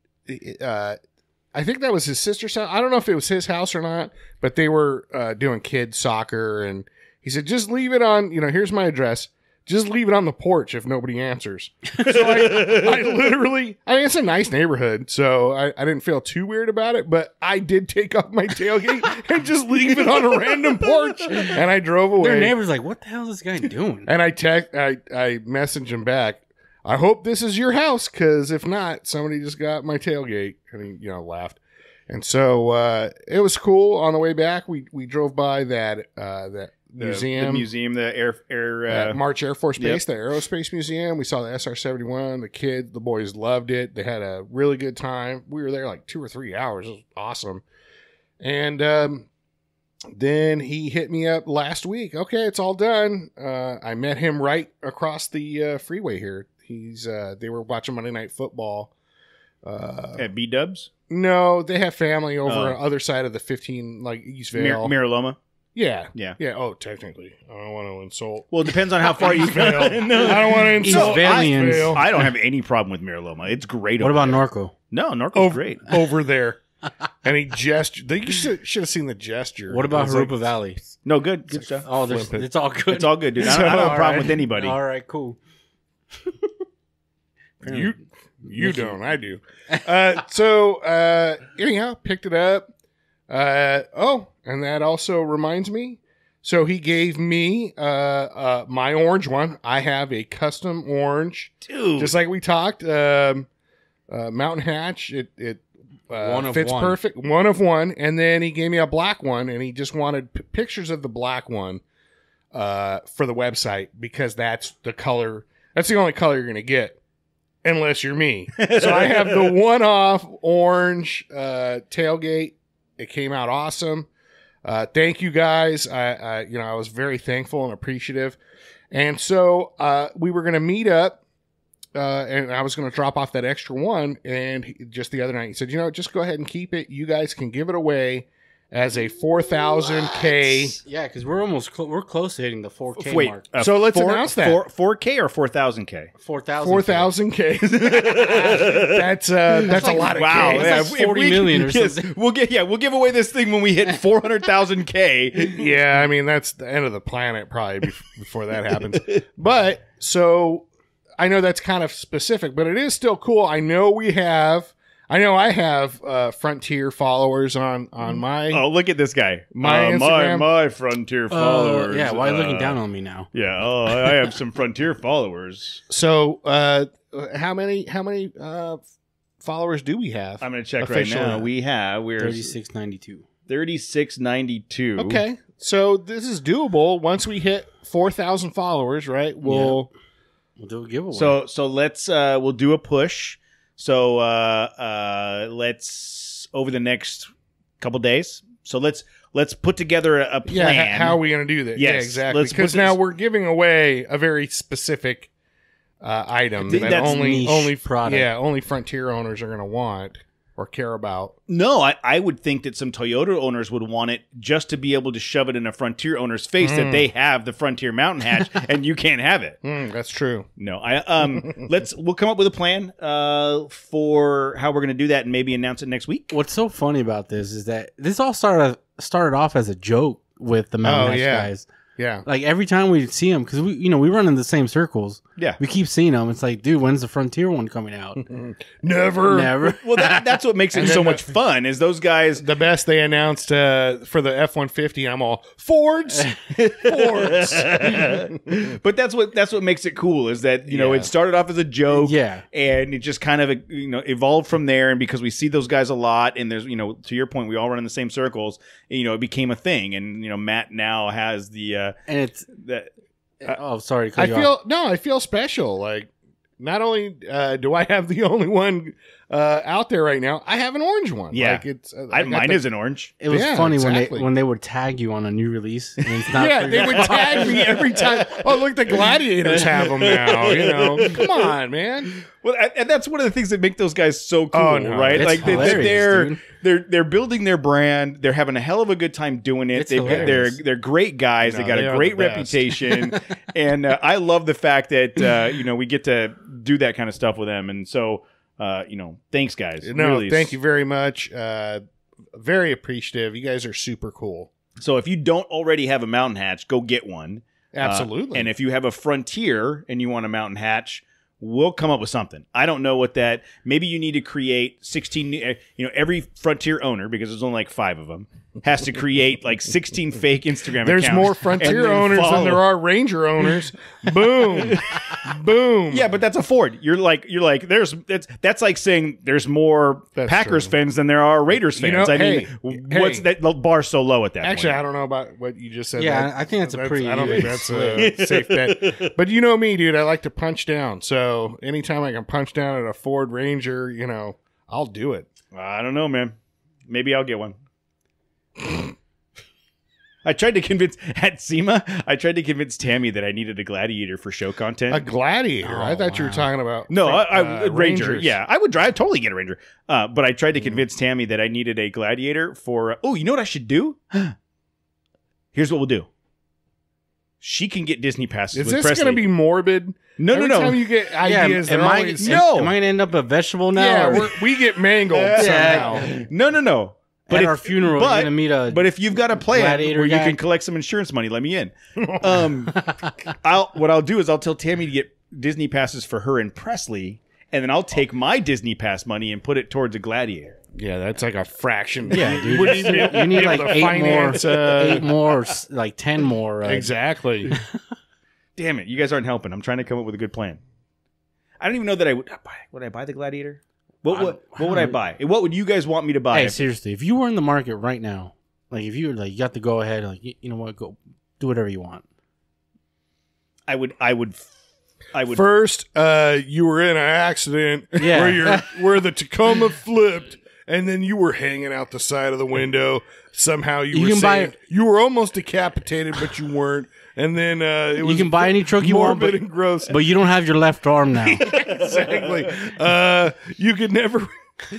I think that was his sister's house. I don't know if it was his house or not, but they were doing kids soccer, and he said, "Just leave it on. Here's my address. Just leave it on the porch if nobody answers." So I literally, it's a nice neighborhood, so I didn't feel too weird about it. But I did take off my tailgate and just leave it on a random porch, and I drove away. Their neighbor's like, what the hell is this guy doing? And I messaged him back. I hope this is your house, because if not, somebody just got my tailgate. And he, laughed. And so it was cool. On the way back, we drove by that museum, The museum, the air March Air Force Base, Yep. the Aerospace Museum. We saw the SR-71. The kids, the boys loved it. They had a really good time. We were there like 2 or 3 hours. It was awesome. And then he hit me up last week. Okay, it's all done. I met him right across the freeway here. They were watching Monday Night Football. at B-Dubs. No, they have family over on the other side of the 15, like Eastvale. Miraloma. Yeah. Yeah. Yeah. Oh, technically. I don't want to insult. Well, it depends on how far you Eastvale. go. I don't want to insult Eastvalians. Eastvale. I don't have any problem with Miraloma. It's great. What over about there. Norco? No, Norco's over, great. over there. And he gestured. You should have seen the gesture. What about It was like- Harupa Valley? No, good stuff. Oh, Flip it. it's all good. It's all good, dude. I don't have a All problem right. with anybody. All right, cool. You don't. I do. So anyhow, picked it up. And that also reminds me. So he gave me my orange one. I have a custom orange, Dude. just like we talked. mountain hatch. It One of fits one. perfect. One of one. And then he gave me a black one, and he just wanted pictures of the black one for the website because that's the color. That's the only color you're going to get. Unless you're me. So I have the one-off orange tailgate. It came out awesome. Thank you guys. I was very thankful and appreciative. And so we were going to meet up, and I was going to drop off that extra one. And just the other night, he said, just go ahead and keep it. You guys can give it away as a 4,000K. Yeah, because we're close to hitting the 4K Wait, mark. So let's announce that. 4K or 4,000K? 4,000. 4,000K. That's a lot of Wow, Ks. yeah, That's 40 million or something. We'll give away this thing when we hit 400,000K. Yeah, I mean, that's the end of the planet probably before that happens. But, so, I know that's kind of specific, but it is still cool. I know I have Frontier followers on my... Oh, look at this guy. My Instagram. My Frontier followers. Yeah, why are you looking down on me now? Yeah, I have some Frontier followers. So, how many followers do we have? I'm going to check officially? right now. We're 3692. 3692. Okay, so this is doable. Once we hit 4,000 followers, right? We'll do a giveaway. So let's we'll do a push. So let's over the next couple days. So let's put together a plan. Yeah, how are we going to do that? Yes, Yeah, exactly. let's Because put now this- we're giving away a very specific item that That's only product. Yeah, only Frontier owners are going to want or care about. No, I would think that some Toyota owners would want it just to be able to shove it in a Frontier owner's face that they have the Frontier Mountain Hatch and you can't have it. That's true. No, we'll come up with a plan for how we're going to do that and maybe announce it next week. What's so funny about this is that this all started off as a joke with the Mountain Hatch guys. Yeah. Like every time we see them, because we run in the same circles. Yeah. We keep seeing them. It's like, dude, when's the Frontier one coming out? Never. Well, that's what makes it so much fun is those guys. The best they announced for the F-150, I'm all, Fords. Fords. But that's what makes it cool is that, it started off as a joke. Yeah. And it just kind of, evolved from there. And because we see those guys a lot and there's, to your point, we all run in the same circles, it became a thing. And, Matt now has the, and it's that. Sorry. to cut you off. I feel special. Like, not only do I have the only one out there right now, I have an orange one. Yeah. Like it's Mine is an orange. It was Yeah, funny exactly. when they would tag you on a new release. And it's not Yeah, for they you. would tag me every time. Oh, look, the Gladiators have them now. Come on, man. Well, and that's one of the things that make those guys so cool, Oh, no. right? It's Like hilarious, they're building their brand. They're having a hell of a good time doing it. It's hilarious. They're great guys. No, they got they a are great the best. reputation, and I love the fact that we get to do that kind of stuff with them. And so, thanks, guys. No, Really. thank you very much. Very appreciative. You guys are super cool. So if you don't already have a Mountain Hatch, go get one. Absolutely. And if you have a Frontier and you want a Mountain Hatch, we'll come up with something. I don't know what that. Maybe you need to create 16. Every Frontier owner, because there's only like 5 of them, has to create like 16 fake Instagram There's accounts. more and Frontier then owners than follow. there are Ranger owners. Boom. Boom. Yeah, but that's a Ford. You're like that's like saying there's more That's Packers true. fans than there are Raiders fans. What's hey. that? The bar's so low at that Actually, point. I don't know about what you just said. Yeah, I think that's a pretty- I don't think that's a safe bet. But you know me, dude. I like to punch down. So anytime I can punch down at a Ford Ranger, I'll do it. I don't know, man. Maybe I'll get one. I tried to convince at SEMA. I tried to convince Tammy that I needed a Gladiator for show content. A Gladiator. I thought you were talking about No, Ranger. Rangers. Yeah, I would totally get a Ranger. But I tried to convince Tammy that I needed a Gladiator for. Oh, you know what I should do? Here's what we'll do. She can get Disney passes. Is with this Presley. going to be morbid? No, Every no. time you get ideas, am they're I always- am I gonna end up a vegetable now? yeah, or- we get mangled somehow. No. At our funeral, you're gonna meet a But if you've got a plan Gladiator where you guy? can collect some insurance money, let me in. What I'll do is I'll tell Tammy to get Disney passes for her and Presley, and then I'll take my Disney pass money and put it towards a Gladiator. Yeah, that's like a fraction. Yeah, dude. Wouldn't even You need be like able to 8 finance, more, like 10 more. Exactly. Damn it, you guys aren't helping. I'm trying to come up with a good plan. I don't even know that I would. Would I buy the Gladiator? What would I buy? What would you guys want me to buy? Hey, seriously, if you were in the market right now, like if you were like, you got to go ahead, like you know what, go do whatever you want. I would. First, you were in an accident where the Tacoma flipped, and then you were hanging out the side of the window. Somehow you were saved. You were almost decapitated, but you weren't. And then it was you can buy any truck you want, and gross. But you don't have your left arm now. Exactly. You could never.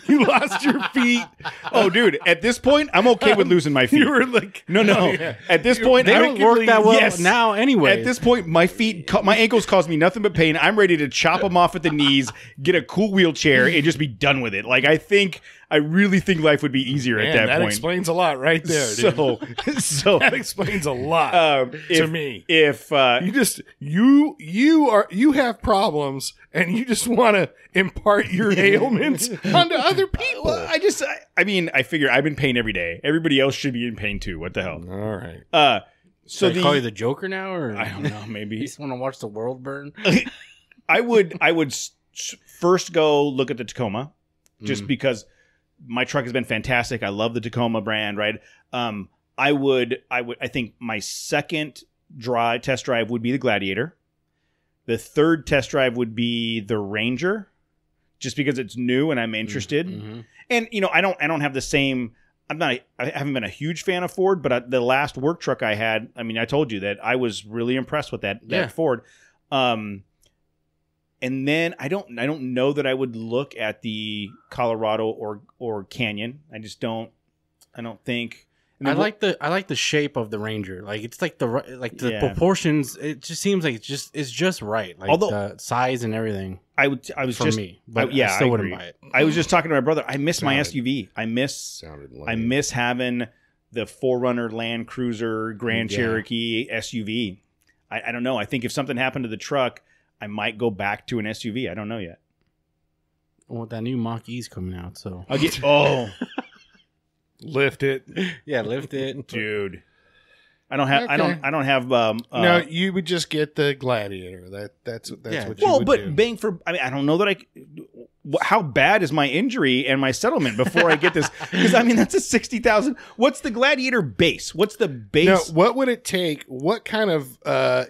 You lost your feet. Oh, dude! At this point, I'm okay with losing my feet. You were like, no. Yeah. At this point, They don't work that well now anyway. At this point, my ankles cause me nothing but pain. I'm ready to chop them off at the knees, get a cool wheelchair, and just be done with it. Like I really think life would be easier at that point. That explains a lot right there. Dude. So that explains a lot to me. If you have problems and you just want to impart your ailments onto other people. Well, I figure I'm in pain every day. Everybody else should be in pain too. What the hell? All right. So they call you the Joker now, or I don't know. Maybe you just want to watch the world burn. I would first go look at the Tacoma, just because my truck has been fantastic. I love the Tacoma brand, right? I think my second test drive would be the Gladiator. The third test drive would be the Ranger, just because it's new and I'm interested. Mm-hmm. And I don't have the same. I haven't been a huge fan of Ford, but the last work truck I had, I mean, I told you that I was really impressed with that Ford. And then I don't know that I would look at the Colorado or Canyon. I don't think. I like the shape of the Ranger. Like it's like the proportions. It just seems like it's just right. Like the size and everything. I was I still wouldn't buy it. I was just talking to my brother. I miss my SUV. I miss having the 4Runner Land Cruiser Grand Cherokee SUV. I don't know. I think if something happened to the truck, I might go back to an SUV. I don't know yet. Well, that new Mach-E's coming out, so lift it. Yeah, lift it, dude. I don't have. No, you would just get the Gladiator. That's what you would do. Well, but bang for. I mean, I don't know that how bad is my injury and my settlement before I get this? Because I mean, that's a $60,000. What's the Gladiator base? What's the base? Now, what would it take? What kind of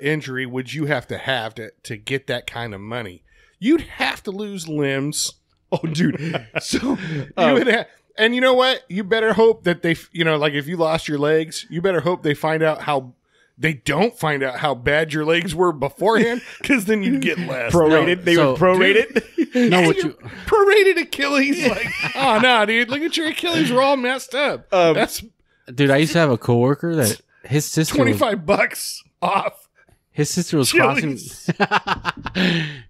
injury would you have to get that kind of money? You'd have to lose limbs. Oh, dude. So you would have. And you know what? You better hope that they, like if you lost your legs, you better hope they don't find out how bad your legs were beforehand, because then you'd get less. Prorated? They would prorate it? No, what you prorated Achilles? Like, oh no, dude! Look at your Achilles; we're all messed up. Dude. I used to have a coworker that his sister $25 off. His sister was crossing.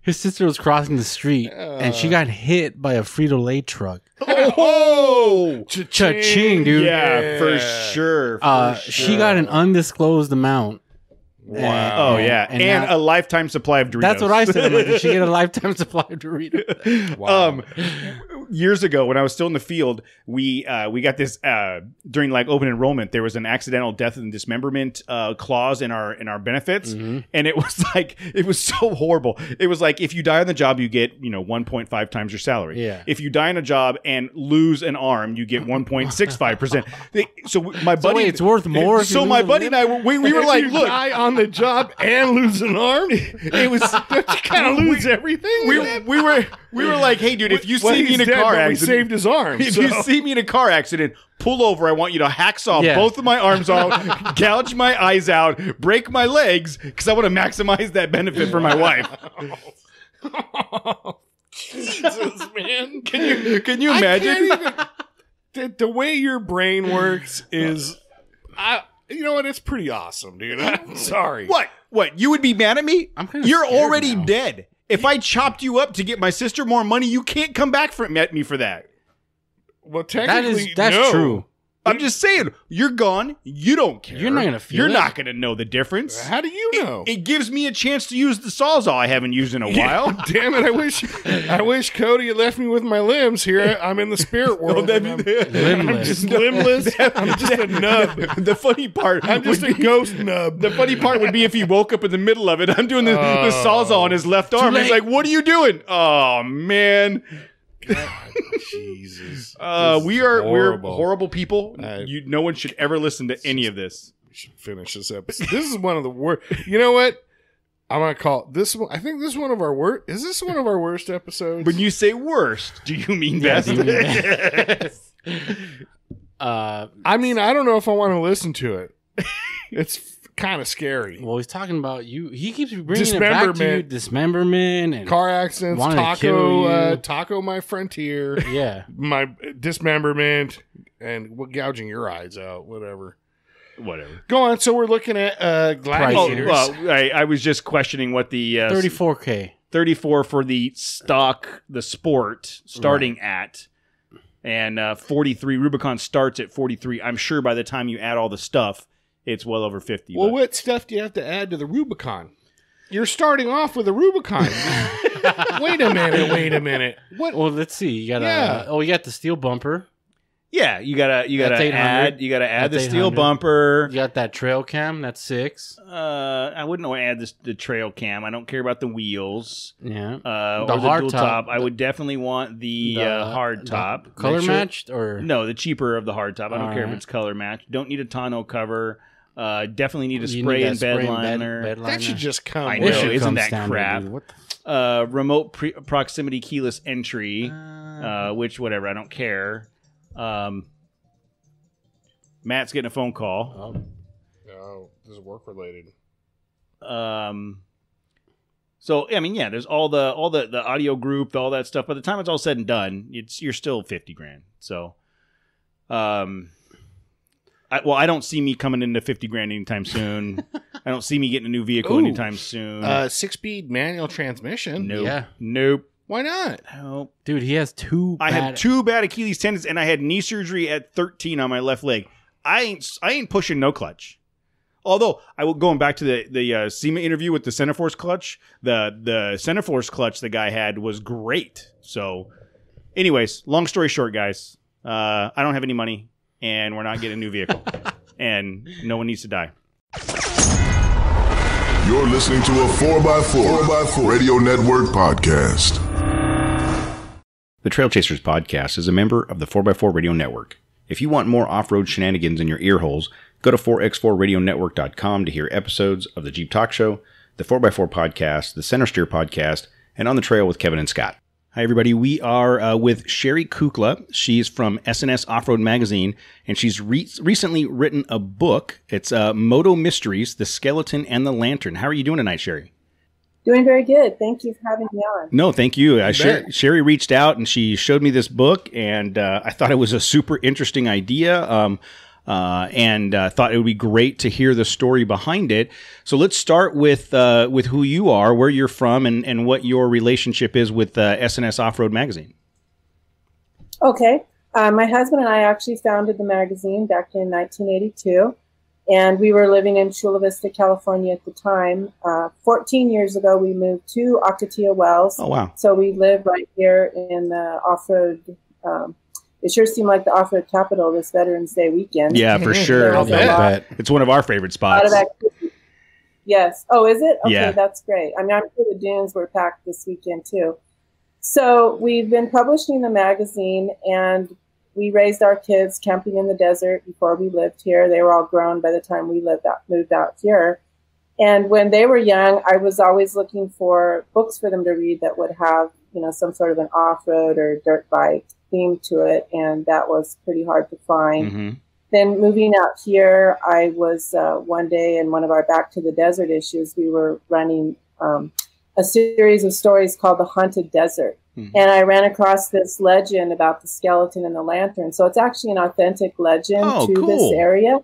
His sister was crossing the street, and she got hit by a Frito-Lay truck. Oh, cha-ching, dude! Yeah, for sure. She got an undisclosed amount. Wow! And a lifetime supply of Doritos. That's what I said. I'm like, did she get a lifetime supply of Doritos? Wow. Years ago, when I was still in the field, we got this during like open enrollment. There was an accidental death and dismemberment clause in our benefits, and it was so horrible. It was like if you die on the job, you get 1.5 times your salary. Yeah. If you die on a job and lose an arm, you get 1.65%. So my buddy, wait, it's worth more. So my buddy and I we were like, look, die on the job and lose an arm. It was you kind of lose everything. We were like, hey, dude, if you see me in a car accident, we saved his arm. If you see me in a car accident, pull over. I want you to hacksaw both of my arms off, gouge my eyes out, break my legs, because I want to maximize that benefit for my wife. Jesus, man! Can you imagine? The way your brain works is, you know what? It's pretty awesome, dude. I'm sorry. What? You would be mad at me? You're already now. dead. If I chopped you up to get my sister more money, you can't come back at me for that. Well, technically, that's no. true. I'm just saying, you're gone. You don't care. You're not gonna feel You're it. not gonna know the difference. How do you know? It gives me a chance to use the Sawzall I haven't used in a while. Damn it! I wish Cody had left me with my limbs. Here I'm in the spirit world. I'm just limbless. I'm just a nub. The funny part, I'm just a ghost nub. The funny part would be if he woke up in the middle of it. I'm doing the Sawzall on his left arm. He's like, "What are you doing?" Oh man. Jesus. We're horrible. horrible people. I- No one should ever listen to any of this. We should finish this episode. This is one of the worst. You know what? I'm gonna call this one. I think this is one of our worst. Is this one of our worst episodes? When you say worst, do you mean best? do you mean best? I mean, I don't know if I want to listen to it. It's kind of scary. Well, he's talking about you. He keeps bringing it back to you. Dismemberment. Dismemberment and Car accidents, Wanted to kill you. taco my frontier, yeah. my dismemberment, and gouging your eyes out, whatever. Whatever. Go on. So we're looking at gladiators. Well, I was just questioning what the 34K. 34 for the stock, the sport starting at, and 43. Rubicon starts at 43. I'm sure by the time you add all the stuff, it's well over 50. Well, but- what stuff do you have to add to the Rubicon? You're starting off with a Rubicon. Wait a minute. What? Well, let's see. You got you got the steel bumper. Yeah, you gotta That's 800. add the That's steel 800. bumper. You got that trail cam. That's 6. I wouldn't want to add the trail cam. I don't care about the wheels. Yeah. Or The the hard dual top. I would definitely want the hard top. Color Make sure- matched or No, the cheaper of the hard top. I don't care if Alright. it's color matched. Don't need a tonneau cover. Definitely need a you spray need and that spray bed and liner. bed That should liner. just come. I It know, with should it. isn't come that standard, crap? dude. What the Remote proximity keyless entry, which whatever, I don't care. Matt's getting a phone call. No, this is work related. So I mean, yeah, there's all the audio group, all that stuff. By the time it's all said and done, you're still $50,000. So, I don't see me coming into $50,000 anytime soon. I don't see me getting a new vehicle Ooh. anytime soon. 6-speed manual transmission. Nope. Yeah. Nope. Why not? Nope. Dude, he has two. I had 2 bad Achilles tendons, and I had knee surgery at 13 on my left leg. I ain't pushing no clutch. Although I will going back to the SEMA interview with the Centerforce clutch, the Centerforce clutch the guy had was great. So, anyways, long story short, guys, I don't have any money, and we're not getting a new vehicle, and no one needs to die. You're listening to a 4x4 Radio Network podcast. The Trail Chasers podcast is a member of the 4x4 Radio Network. If you want more off-road shenanigans in your ear holes, go to 4x4radionetwork.com to hear episodes of the Jeep Talk Show, the 4x4 podcast, the Center Steer podcast, and On the Trail with Kevin and Scott. Hi, everybody. We are with Sherri Kukla. She's from SNS Off-Road Magazine, and she's recently written a book. It's Moto Mysteries, The Skeleton and the Lantern. How are you doing tonight, Sherri? Doing very good. Thank you for having me on. No, thank you. bet. Sherri reached out and she showed me this book, and I thought it was a super interesting idea, and thought it would be great to hear the story behind it. So let's start with who you are, where you're from, and what your relationship is with SNS Off-Road Magazine. Okay. My husband and I actually founded the magazine back in 1982, and we were living in Chula Vista, California at the time. 14 years ago, we moved to Ocotillo Wells. Oh, wow. So we live right here in the off-road. It sure seemed like the off-road capital this Veterans Day weekend. Yeah, for sure. There's a Yeah, lot- bet. It's one of our favorite A lot spots. of activity. Yes. Oh, is it? Okay, Yeah. that's great. I mean, I'm sure the dunes were packed this weekend too. So we've been publishing the magazine, and we raised our kids camping in the desert before we lived here. They were all grown by the time we moved out here. And when they were young, I was always looking for books for them to read that would have, some sort of an off-road or dirt bike theme to it. And that was pretty hard to find. Mm-hmm. Then moving out here, I was one day in one of our Back to the Desert issues, we were running a series of stories called The Haunted Desert. Mm-hmm. And I ran across this legend about the skeleton and the lantern. So it's actually an authentic legend to cool. this area.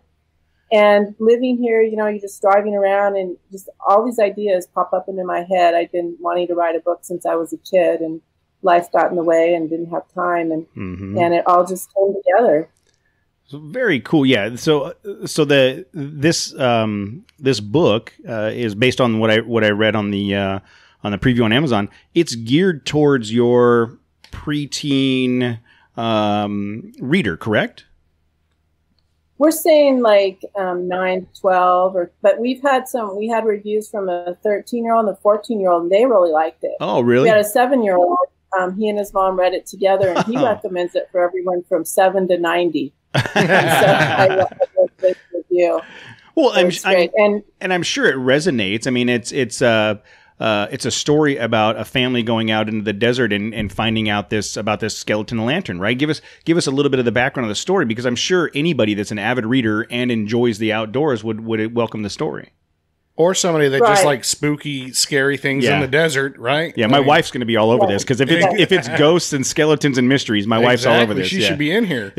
And living here, you're just driving around and just all these ideas pop up into my head. I've been wanting to write a book since I was a kid, and life got in the way and didn't have time. And, Mm-hmm. and it all just came together. So very cool, yeah. So this book is based on what I read on the preview on Amazon. It's geared towards your preteen reader, correct? We're saying like 9, 12, but we had reviews from a 13-year-old and a 14-year-old, and they really liked it. Oh, We really? had a 7-year-old he and his mom read it together, and he recommends it for everyone from 7 to 90. And so I love this review. Well, I'm sure it resonates. I mean, it's a story about a family going out into the desert and finding out about this skeleton lantern, right? Give us a little bit of the background of the story, because I'm sure anybody that's an avid reader and enjoys the outdoors would welcome the story. Or somebody that just likes spooky, scary things in the desert, right? Yeah, my wife's going to be all over this, because if it's ghosts and skeletons and mysteries, my wife's all over this. She should be in here.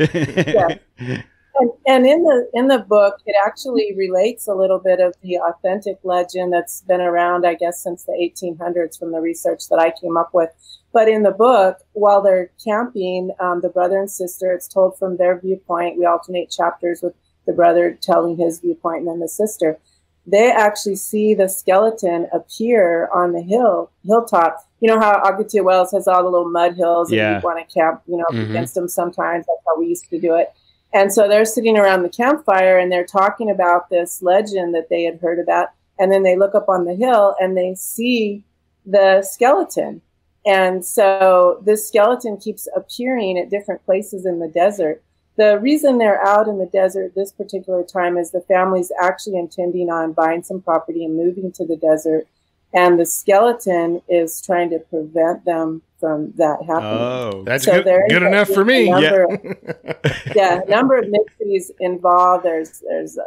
And in the book, it actually relates a little bit of the authentic legend that's been around, I guess, since the 1800s from the research that I came up with. But in the book, while they're camping, the brother and sister, it's told from their viewpoint. We alternate chapters with the brother telling his viewpoint and then the sister. They actually see the skeleton appear on the hilltop. You know how Agatia Wells has all the little mud hills, and you want to camp, against them sometimes. That's how we used to do it. And so they're sitting around the campfire and they're talking about this legend that they had heard about. And then they look up on the hill and they see the skeleton. And so this skeleton keeps appearing at different places in the desert. The reason they're out in the desert this particular time is the family's actually intending on buying some property and moving to the desert. And the skeleton is trying to prevent them from that happening. Oh, that's good enough for me. A number of mysteries involved. There's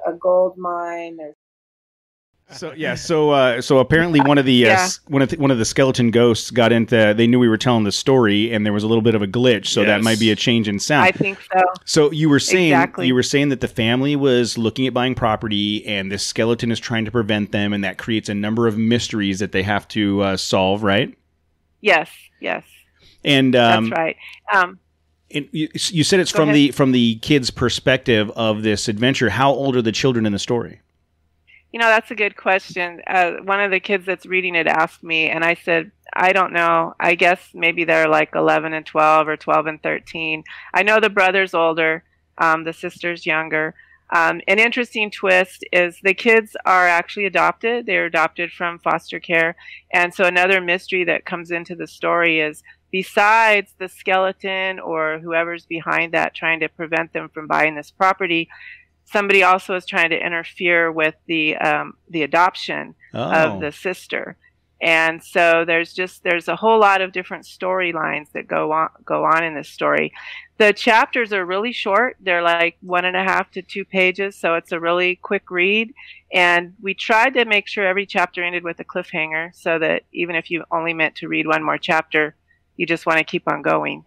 a gold mine. So apparently one of the skeleton ghosts got into. They knew we were telling the story, and there was a little bit of a glitch. So that might be a change in sound. I think so. So you were saying that the family was looking at buying property, and this skeleton is trying to prevent them, and that creates a number of mysteries that they have to solve, right? Yes. And that's right. You said it's from the kids' perspective of this adventure. How old are the children in the story? That's a good question. One of the kids that's reading it asked me, and I said, I don't know. I guess maybe they're like 11 and 12 or 12 and 13. I know the brother's older, the sister's younger. An interesting twist is the kids are actually adopted. They're adopted from foster care. And so another mystery that comes into the story is, besides the skeleton or whoever's behind that trying to prevent them from buying this property, somebody also is trying to interfere with the adoption of the sister. And so there's a whole lot of different storylines that go on in this story. The chapters are really short. They're like 1.5 to 2 pages. So it's a really quick read. And we tried to make sure every chapter ended with a cliffhanger, so that even if you only meant to read one more chapter, you just want to keep on going.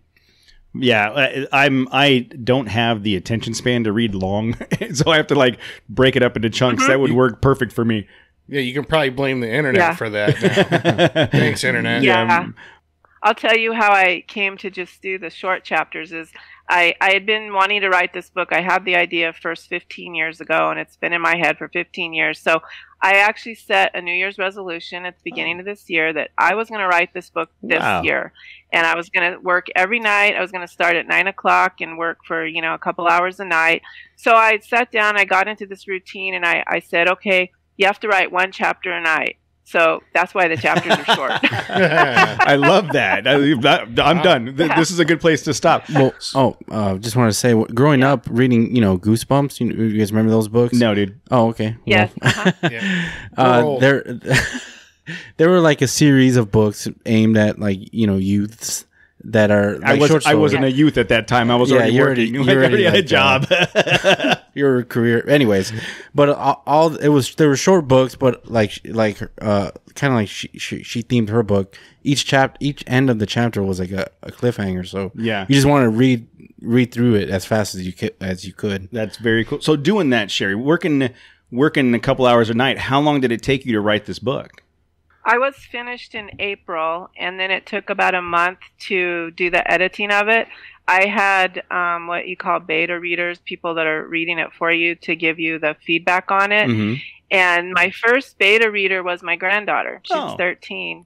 Yeah, I don't have the attention span to read long, so I have to break it up into chunks. That would work perfect for me. Yeah, you can probably blame the internet for that now. Thanks, internet. Yeah. I'll tell you how I came to just do the short chapters is I had been wanting to write this book. I had the idea first 15 years ago, and it's been in my head for 15 years. So I actually set a New Year's resolution at the beginning of this year that I was going to write this book this year. And I was going to work every night. I was going to start at 9 o'clock and work for, a couple hours a night. So I sat down, I got into this routine, and I said, okay, you have to write one chapter a night. So that's why the chapters are short. I love that. I'm done. This is a good place to stop. Well, just want to say, growing up reading, Goosebumps. You guys remember those books? No, dude. Oh, okay. Yes. There were like a series of books aimed at youths that are. I wasn't a youth at that time. I was already working. You already had a job. Your career, anyways. But there were short books, but kind of like she themed her book. Each end of the chapter was like a cliffhanger. So you just want to read through it as fast as you could. That's very cool. So doing that, Sherri, working a couple hours a night. How long did it take you to write this book? I was finished in April, and then it took about a month to do the editing of it. I had what you call beta readers, people that are reading it for you to give you the feedback on it. Mm-hmm. And my first beta reader was my granddaughter. She's 13.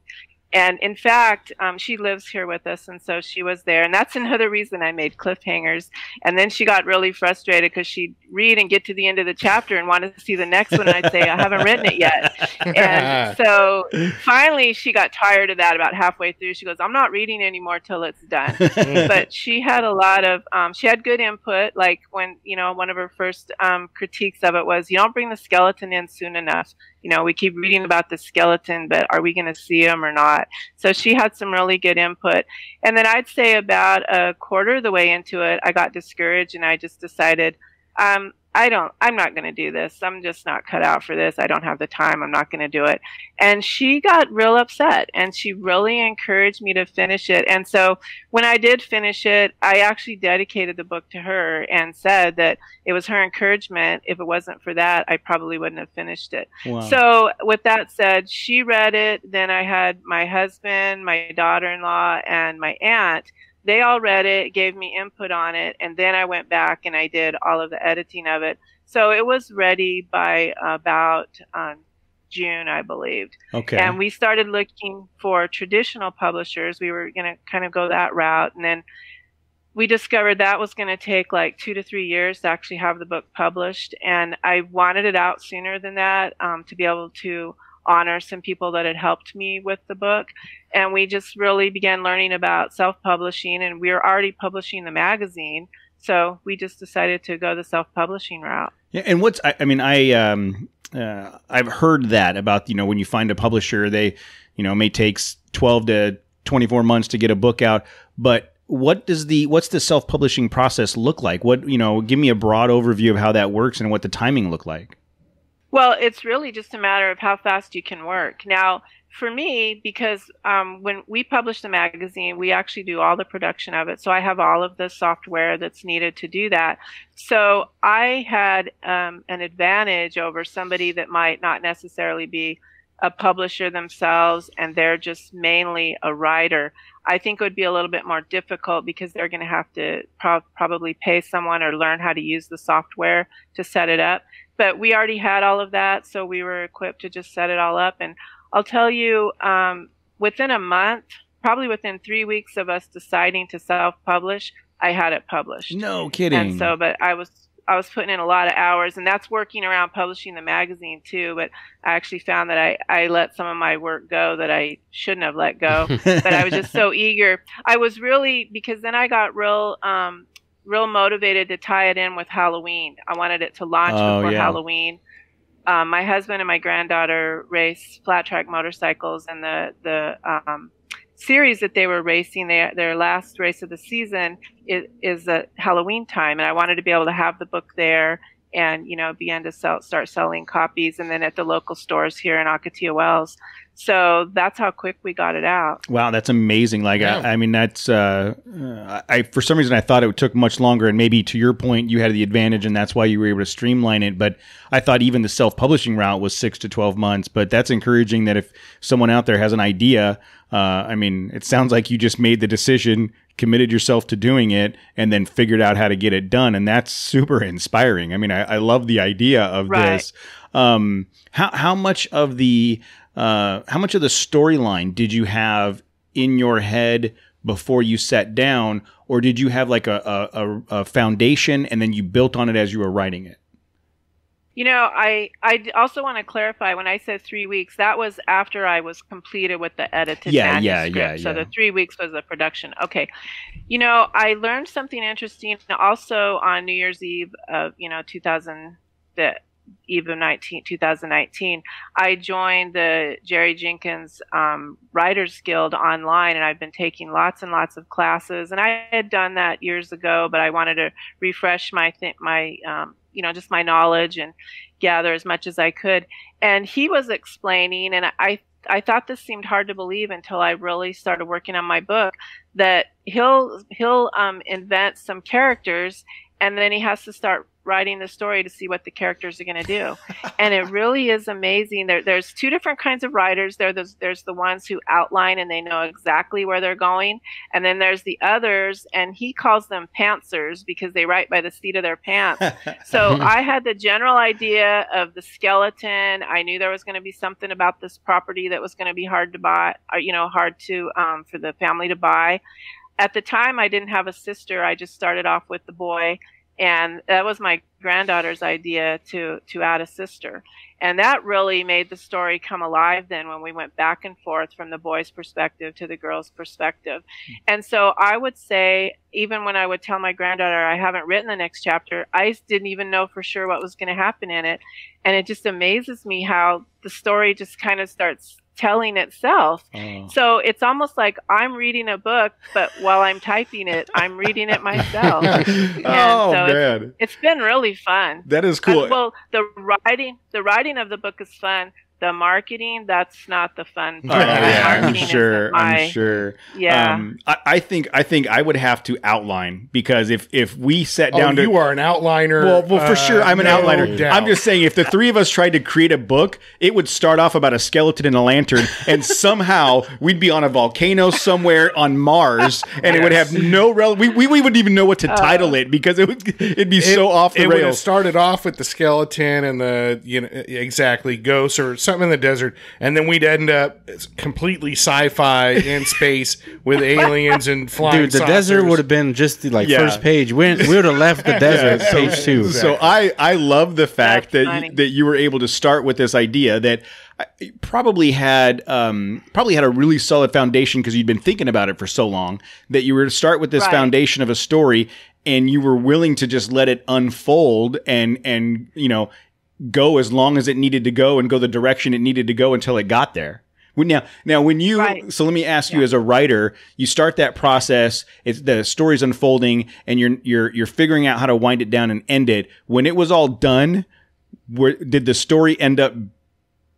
And in fact, she lives here with us, and so she was there. And that's another reason I made cliffhangers. And then she got really frustrated because she'd read and get to the end of the chapter and wanted to see the next one. And I'd say, I haven't written it yet. And so finally, she got tired of that about halfway through. She goes, I'm not reading anymore till it's done. But she had a lot of, she had good input. Like when, one of her first critiques of it was, you don't bring the skeleton in soon enough. We keep reading about the skeleton, but are we going to see him or not? So she had some really good input. And then I'd say about a quarter of the way into it, I got discouraged and I just decided, I'm not going to do this. I'm just not cut out for this. I don't have the time. I'm not going to do it. And she got real upset and she really encouraged me to finish it. And so when I did finish it, I actually dedicated the book to her and said that it was her encouragement. If it wasn't for that, I probably wouldn't have finished it. Wow. So with that said, she read it. Then I had my husband, my daughter-in-law, and my aunt. They all read it, gave me input on it, and then I went back and I did all of the editing of it. So it was ready by about June, I believed. Okay. And we started looking for traditional publishers. We were going to kind of go that route. And then we discovered that was going to take like 2 to 3 years to actually have the book published. And I wanted it out sooner than that to be able to honor some people that had helped me with the book. And we just really began learning about self-publishing, and we were already publishing the magazine. So we just decided to go the self-publishing route. Yeah, and I've heard that about, when you find a publisher, they, may take 12 to 24 months to get a book out. But what's the self-publishing process look like? Give me a broad overview of how that works and what the timing look like. Well, it's really just a matter of how fast you can work. Now, for me, because when we publish the magazine, we actually do all the production of it. So I have all of the software that's needed to do that. So I had an advantage over somebody that might not necessarily be a publisher themselves and they're just mainly a writer. I think it would be a little bit more difficult because they're going to have to probably pay someone or learn how to use the software to set it up. But we already had all of that, so we were equipped to just set it all up. And I'll tell you, within a month, probably within 3 weeks of us deciding to self-publish, I had it published. No kidding. And so, but I was putting in a lot of hours, and that's working around publishing the magazine too. But I actually found that I let some of my work go that I shouldn't have let go. But I was just so eager. I was really, because then I got real motivated to tie it in with Halloween. I wanted it to launch before Halloween. My husband and my granddaughter race flat track motorcycles, and the series that they were racing, their last race of the season is at Halloween time, and I wanted to be able to have the book there and begin to start selling copies, and then at the local stores here in Ocotillo Wells. So that's how quick we got it out. Wow, that's amazing. Like, yeah. I mean, that's I for some reason I thought it took much longer, and maybe to your point, you had the advantage, and that's why you were able to streamline it. But I thought even the self-publishing route was 6 to 12 months. But that's encouraging that if someone out there has an idea, I mean, it sounds like you just made the decision, committed yourself to doing it, and then figured out how to get it done, and that's super inspiring. I mean, I love the idea of this. How much of the storyline did you have in your head before you sat down, or did you have like a foundation and then you built on it as you were writing it? I also want to clarify, when I said 3 weeks, that was after I was completed with the edited manuscript. So the 3 weeks was the production. Okay. I learned something interesting also on New Year's Eve of, 2019, I joined the Jerry Jenkins Writers Guild online, and I've been taking lots and lots of classes. And I had done that years ago, but I wanted to refresh my just my knowledge and gather as much as I could. And he was explaining, and I thought this seemed hard to believe until I really started working on my book, that he'll invent some characters, and then he has to start writing the story to see what the characters are going to do. And it really is amazing. There's two different kinds of writers. There's the ones who outline and they know exactly where they're going. And then there's the others, and he calls them pantsers because they write by the seat of their pants. So I had the general idea of the skeleton. I knew there was going to be something about this property that was going to be hard to buy, or, hard to for the family to buy. At the time, I didn't have a sister. I just started off with the boy. And that was my granddaughter's idea to add a sister. And that really made the story come alive then when we went back and forth from the boy's perspective to the girl's perspective. And so I would say, even when I would tell my granddaughter I haven't written the next chapter, I didn't even know for sure what was going to happen in it. And it just amazes me how the story just kind of starts telling itself. So it's almost like I'm reading a book, but while I'm typing it, I'm reading it myself. And it's been really fun. That is cool. Well, the writing of the book is fun. The marketing, that's not the fun part. I'm sure. Yeah. I think I would have to outline, because if we sat down you are an outliner. Well, for sure, I'm an outliner. doubt. I'm just saying, if the three of us tried to create a book, it would start off about a skeleton and a lantern, and somehow we'd be on a volcano somewhere on Mars, and it would have no we wouldn't even know what to title it, because it'd be so off the rails. It would have rails. started off with the skeleton and the exactly ghosts or something in the desert, and then we'd end up completely sci-fi in space with aliens and flying. Dude, the desert would have been just the first page. We would have left the desert page 2. So I love the fact that you were able to start with this idea that probably had a really solid foundation, because you'd been thinking about it for so long, that you were to start with this foundation of a story, and you were willing to just let it unfold and go as long as it needed to go and go the direction it needed to go until it got there. Now, when you, so let me ask you, as a writer, you start that process, the story's unfolding, and you're figuring out how to wind it down and end it. When it was all done, did the story end up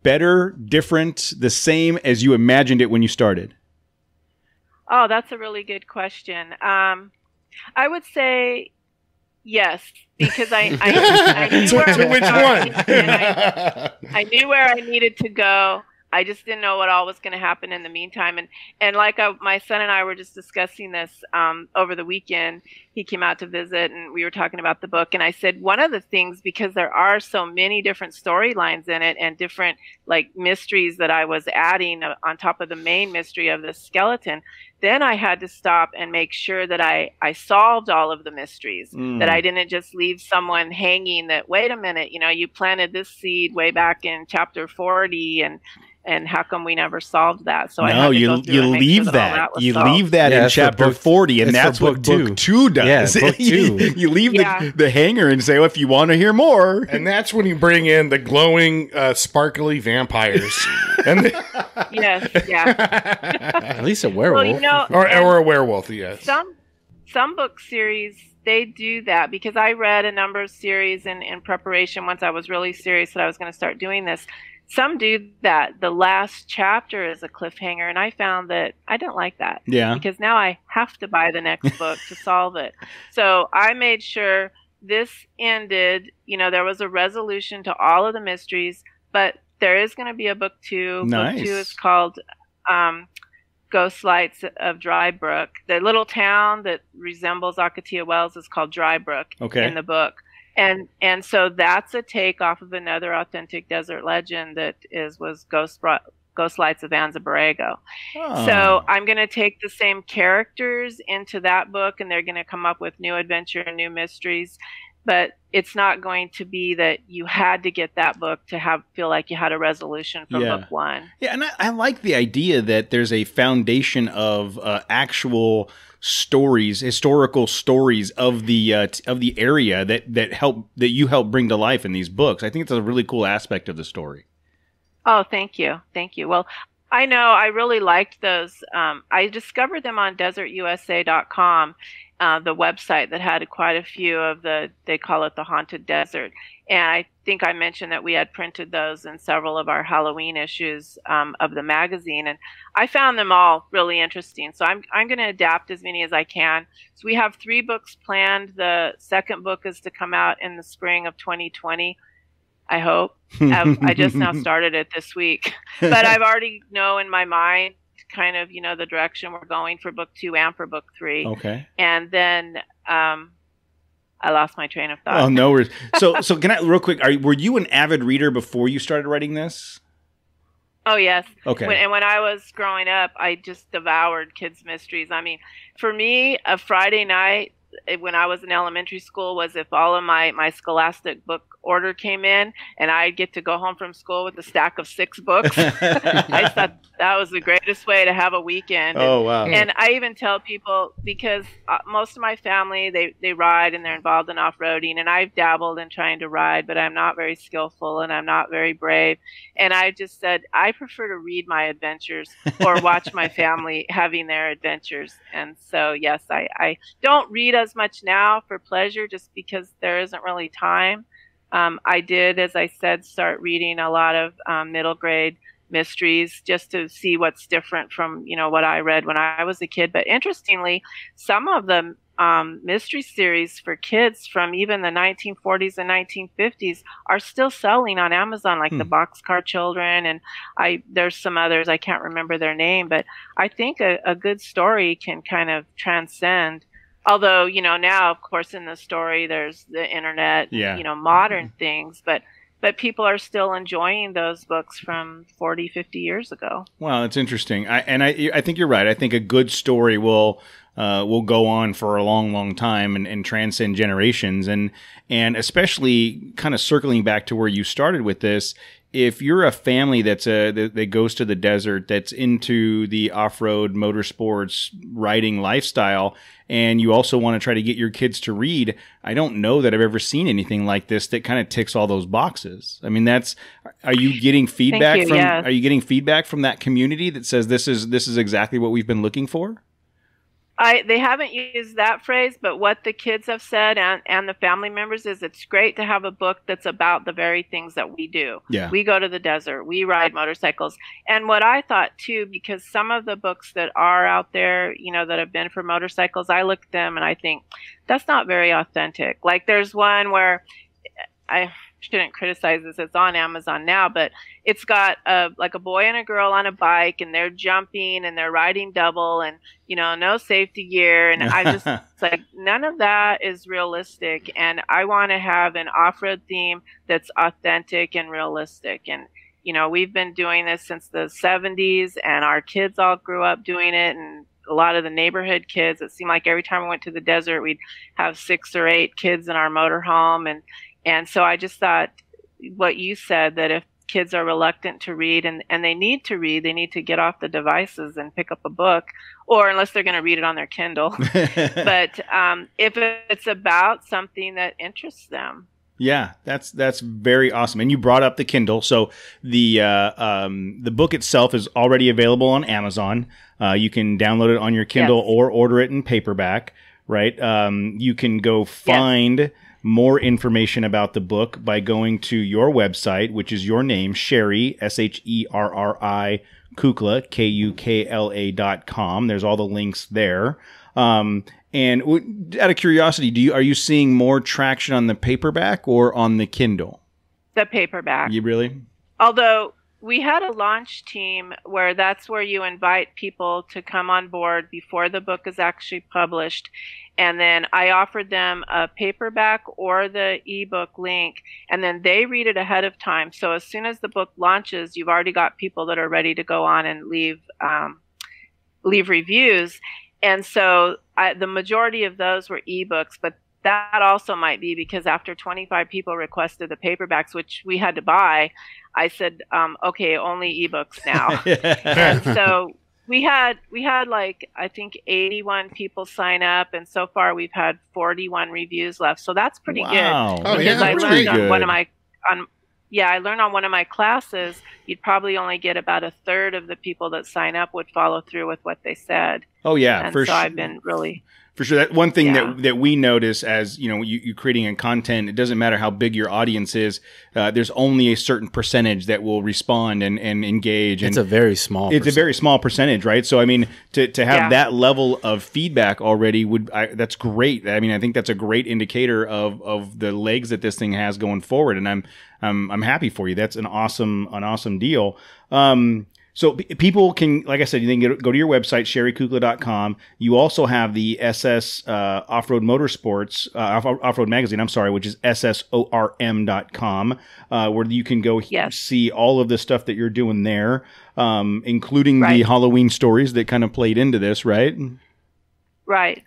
better, different, the same as you imagined it when you started? Oh, that's a really good question. I would say yes, because I knew I knew where I needed to go. I just didn't know what all was going to happen in the meantime. And like my son and I were just discussing this over the weekend. He came out to visit, and we were talking about the book. And I said, one of the things, because there are so many different storylines in it and different mysteries that I was adding on top of the main mystery of the skeleton, then I had to stop and make sure that I solved all of the mysteries, that I didn't just leave someone hanging that, wait a minute, you planted this seed way back in chapter 40, and how come we never solved that? So you leave that. You leave that in chapter 40, and that's what book 2 does. Yeah, book 2. You leave the hanger and say, well, if you want to hear more. And that's when you bring in the glowing, sparkly vampires. Yes, yeah. At least a werewolf. Or a werewolf, yes. Some book series, they do that, because I read a number of series in preparation once I was really serious that I was going to start doing this. Some do that. The last chapter is a cliffhanger, and I found that I didn't like that. Yeah. Because now I have to buy the next book to solve it. So I made sure this ended, there was a resolution to all of the mysteries, but there is going to be a book 2. Nice. Book 2 is called Ghost Lights of Dry Brook. The little town that resembles Akatia Wells is called Dry Brook in the book. And so that's a take off of another authentic desert legend that was Ghost Lights of Anza Borrego. Oh. So I'm going to take the same characters into that book, and they're going to come up with new adventure and new mysteries. But it's not going to be that you had to get that book to feel like you had a resolution from book 1. Yeah, and I like the idea that there's a foundation of actual stories, historical stories of the area that you help bring to life in these books. I think it's a really cool aspect of the story. Oh, thank you. Well, I know I really liked those. I discovered them on desertusa.com. the website that had quite a few of they call it the Haunted Desert. And I think I mentioned that we had printed those in several of our Halloween issues of the magazine. And I found them all really interesting. So I'm going to adapt as many as I can. So we have 3 books planned. The second book is to come out in the spring of 2020. I hope. I just now started it this week. But I've already know in my mind kind of, the direction we're going for book 2 and for book 3. Okay. And then I lost my train of thought. Oh, no worries. So can I, real quick, were you an avid reader before you started writing this? Oh, yes. Okay. When I was growing up, I just devoured kids' mysteries. I mean, for me, a Friday night when I was in elementary school was if all of my Scholastic book order came in and I'd get to go home from school with a stack of 6 books. I thought that was the greatest way to have a weekend. Oh, wow. And I even tell people, because most of my family, they ride and they're involved in off-roading, and I've dabbled in trying to ride, but I'm not very skillful and I'm not very brave. And I just said, I prefer to read my adventures or watch my family having their adventures. And so, yes, I don't read as much now for pleasure just because there isn't really time. I did, as I said, start reading a lot of middle grade mysteries just to see what's different from, what I read when I was a kid. But interestingly, some of the mystery series for kids from even the 1940s and 1950s are still selling on Amazon, like the Boxcar Children. And there's some others, I can't remember their name, but I think a good story can kind of transcend. Although, now, of course, in the story, there's the internet, modern things, but people are still enjoying those books from 40, 50 years ago. Wow, that's interesting. I think you're right. I think a good story will go on for a long, long time and transcend generations. And especially kind of circling back to where you started with this, if you're a family that goes to the desert, that's into the off-road motorsports riding lifestyle, and you also want to try to get your kids to read, I don't know that I've ever seen anything like this that kind of ticks all those boxes. I mean, are you getting feedback yes. Are you getting feedback from that community that says this is exactly what we've been looking for? They haven't used that phrase, but what the kids have said and the family members is it's great to have a book that's about the very things that we do. Yeah. We go to the desert, we ride motorcycles. And what I thought too, because some of the books that are out there, that have been for motorcycles, I look at them and I think that's not very authentic. Like there's one where I shouldn't criticize this, it's on Amazon now, but it's got a boy and a girl on a bike and they're jumping and they're riding double and no safety gear, and I just it's like none of that is realistic, and I want to have an off-road theme that's authentic and realistic. And we've been doing this since the 70s and our kids all grew up doing it, and a lot of the neighborhood kids, it seemed like every time we went to the desert we'd have 6 or 8 kids in our motorhome. And so I just thought what you said, that if kids are reluctant to read and they need to read, they need to get off the devices and pick up a book, or unless they're going to read it on their Kindle. But if it's about something that interests them. Yeah, that's very awesome. And you brought up the Kindle. So the book itself is already available on Amazon. You can download it on your Kindle or order it in paperback, right? You can go find more information about the book by going to your website, which is your name, Sherri, Sherri, Kukla, KUKLA.com. There's all the links there. And out of curiosity, are you seeing more traction on the paperback or on the Kindle? The paperback. You really? Although we had a launch team where that's where you invite people to come on board before the book is actually published. And then I offered them a paperback or the ebook link, and then they read it ahead of time. So as soon as the book launches, you've already got people that are ready to go on and leave reviews. And so the majority of those were ebooks, but that also might be because after 25 people requested the paperbacks, which we had to buy, I said, okay, only ebooks now. And so we had like, I think 81 people sign up, and so far we've had 41 reviews left. So that's pretty good. Oh, because I that's learned pretty on good. I learned on one of my classes, you'd probably only get about a third of the people that sign up would follow through with what they said. Oh yeah, And for so I've been really For sure. That one thing Yeah. that we notice as, you creating a content, it doesn't matter how big your audience is. There's only a certain percentage that will respond and engage. It's a very small. It's a very small percentage, right? So, I mean, to have that level of feedback already that's great. I mean, I think that's a great indicator of the legs that this thing has going forward. And I'm happy for you. That's an awesome deal. So people can, like I said, you can go to your website, sherrikukla.com. You also have the SS Off-Road Motorsports, Off-Road Magazine, which is ssorm.com, where you can go see all of the stuff that you're doing there, including the Halloween stories that kind of played into this, right? Right.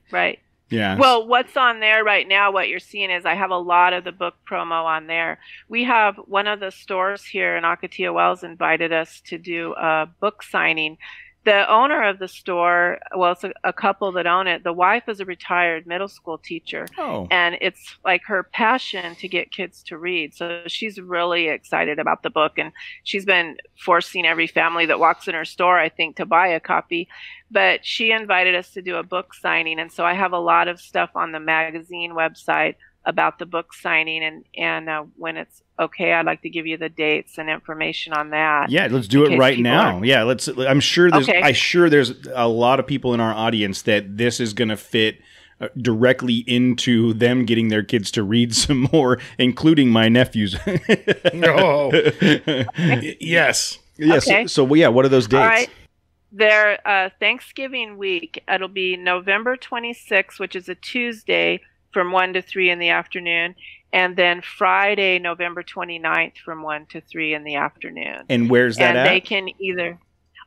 Yeah. Well, what's on there right now, what you're seeing is I have a lot of the book promo on there. We have one of the stores here in Ocotillo Wells invited us to do a book signing. The owner of the store, well, it's a couple that own it. The wife is a retired middle school teacher. Oh. And it's like her passion to get kids to read. So she's really excited about the book. And she's been forcing every family that walks in her store, I think, to buy a copy. But she invited us to do a book signing. And so I have a lot of stuff on the magazine website about the book signing. And when it's okay, I'd like to give you the dates and information on that. Yeah, let's do it right now. Yeah, I'm sure there's a lot of people in our audience that this is going to fit directly into them getting their kids to read some more, including my nephews. Oh, yes. Yes. Okay. So what are those dates? All right. They're Thanksgiving week. It'll be November 26th, which is a Tuesday, from 1 to 3 in the afternoon. And then Friday, November 29th, from 1 to 3 in the afternoon. And where's that at? And they can either...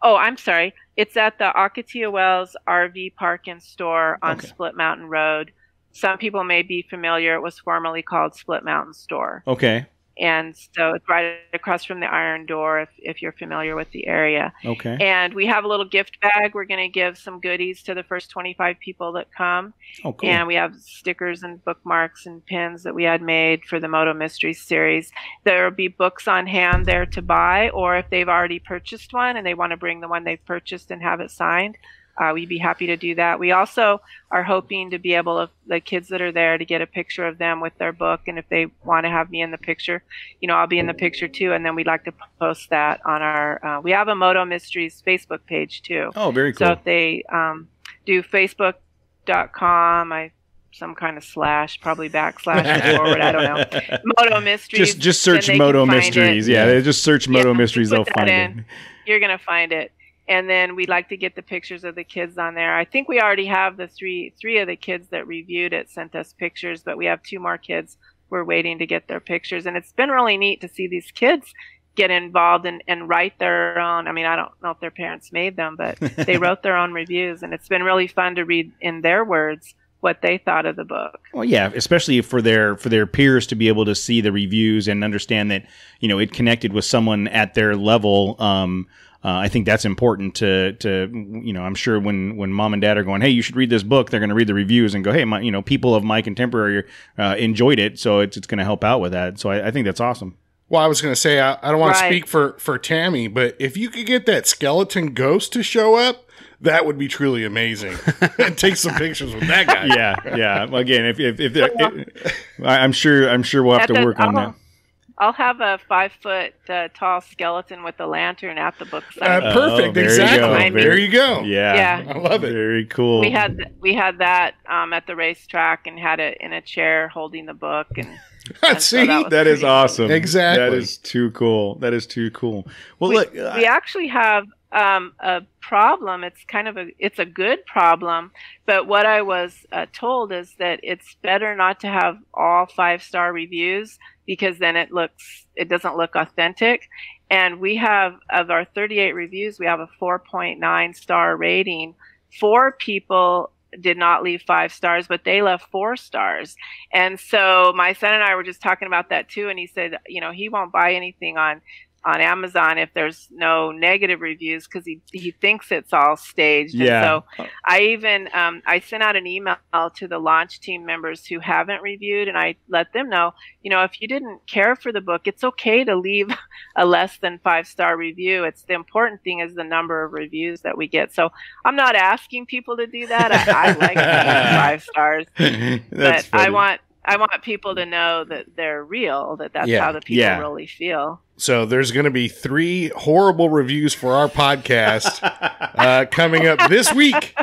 Oh, I'm sorry. It's at the Ocotillo Wells RV Park and Store on Split Mountain Road. Some people may be familiar. It was formerly called Split Mountain Store. Okay. And so it's right across from the Iron Door if you're familiar with the area. Okay. And we have a little gift bag. We're going to give some goodies to the first 25 people that come. Oh, cool. And we have stickers and bookmarks and pins that we had made for the Moto Mysteries series. There will be books on hand there to buy, or if they've already purchased one and they want to bring the one they've purchased and have it signed, we'd be happy to do that. We also are hoping to be able to, the kids that are there, to get a picture of them with their book. And if they want to have me in the picture, I'll be in the picture too. And then we'd like to post that on our, we have a Moto Mysteries Facebook page too. Oh, very cool. So if they do facebook.com, some kind of slash, probably backslash forward, I don't know. Moto Mysteries. Just search Moto Mysteries. Yeah, they just search Moto Mysteries, they'll find it. You're going to find it. And then we'd like to get the pictures of the kids on there. I think we already have the three of the kids that reviewed it sent us pictures, but we have 2 more kids we're waiting to get their pictures. And it's been really neat to see these kids get involved and write their own. I mean, I don't know if their parents made them, but they wrote their own reviews. And it's been really fun to read in their words what they thought of the book. Well, yeah, especially for their peers to be able to see the reviews and understand that, it connected with someone at their level. I think that's important to I'm sure when mom and dad are going, hey, you should read this book, they're going to read the reviews and go, hey, people of my contemporary enjoyed it, so it's going to help out with that. So I think that's awesome. Well, I was going to say, I don't want to speak for Tammy, but if you could get that skeleton ghost to show up, that would be truly amazing. And take some pictures with that guy. Yeah. Again, if I'm sure we'll have to work on that. I'll have a 5-foot tall skeleton with a lantern at the book signing. Perfect, exactly. There you go. Yeah, I love it. Very cool. We had that at the racetrack and had it in a chair holding the book and. See, so that is awesome. Exactly. That is too cool. Well, look, we actually have a problem. It's a good problem, but what I was told is that it's better not to have all 5-star reviews because then it doesn't look authentic. And we have, of our 38 reviews, we have a 4.9 star rating. 4 people did not leave 5 stars, but they left 4 stars. And so my son and I were just talking about that too. And he said, he won't buy anything on on Amazon if there's no negative reviews, because he thinks it's all staged. Yeah. And so I even I sent out an email to the launch team members who haven't reviewed, and I let them know, if you didn't care for the book, it's okay to leave a less than 5-star review. It's the important thing is the number of reviews that we get. So I'm not asking people to do that. I like 5 stars, but funny. I want people to know that they're real, that's how the people really feel. So there's going to be 3 horrible reviews for our podcast coming up this week.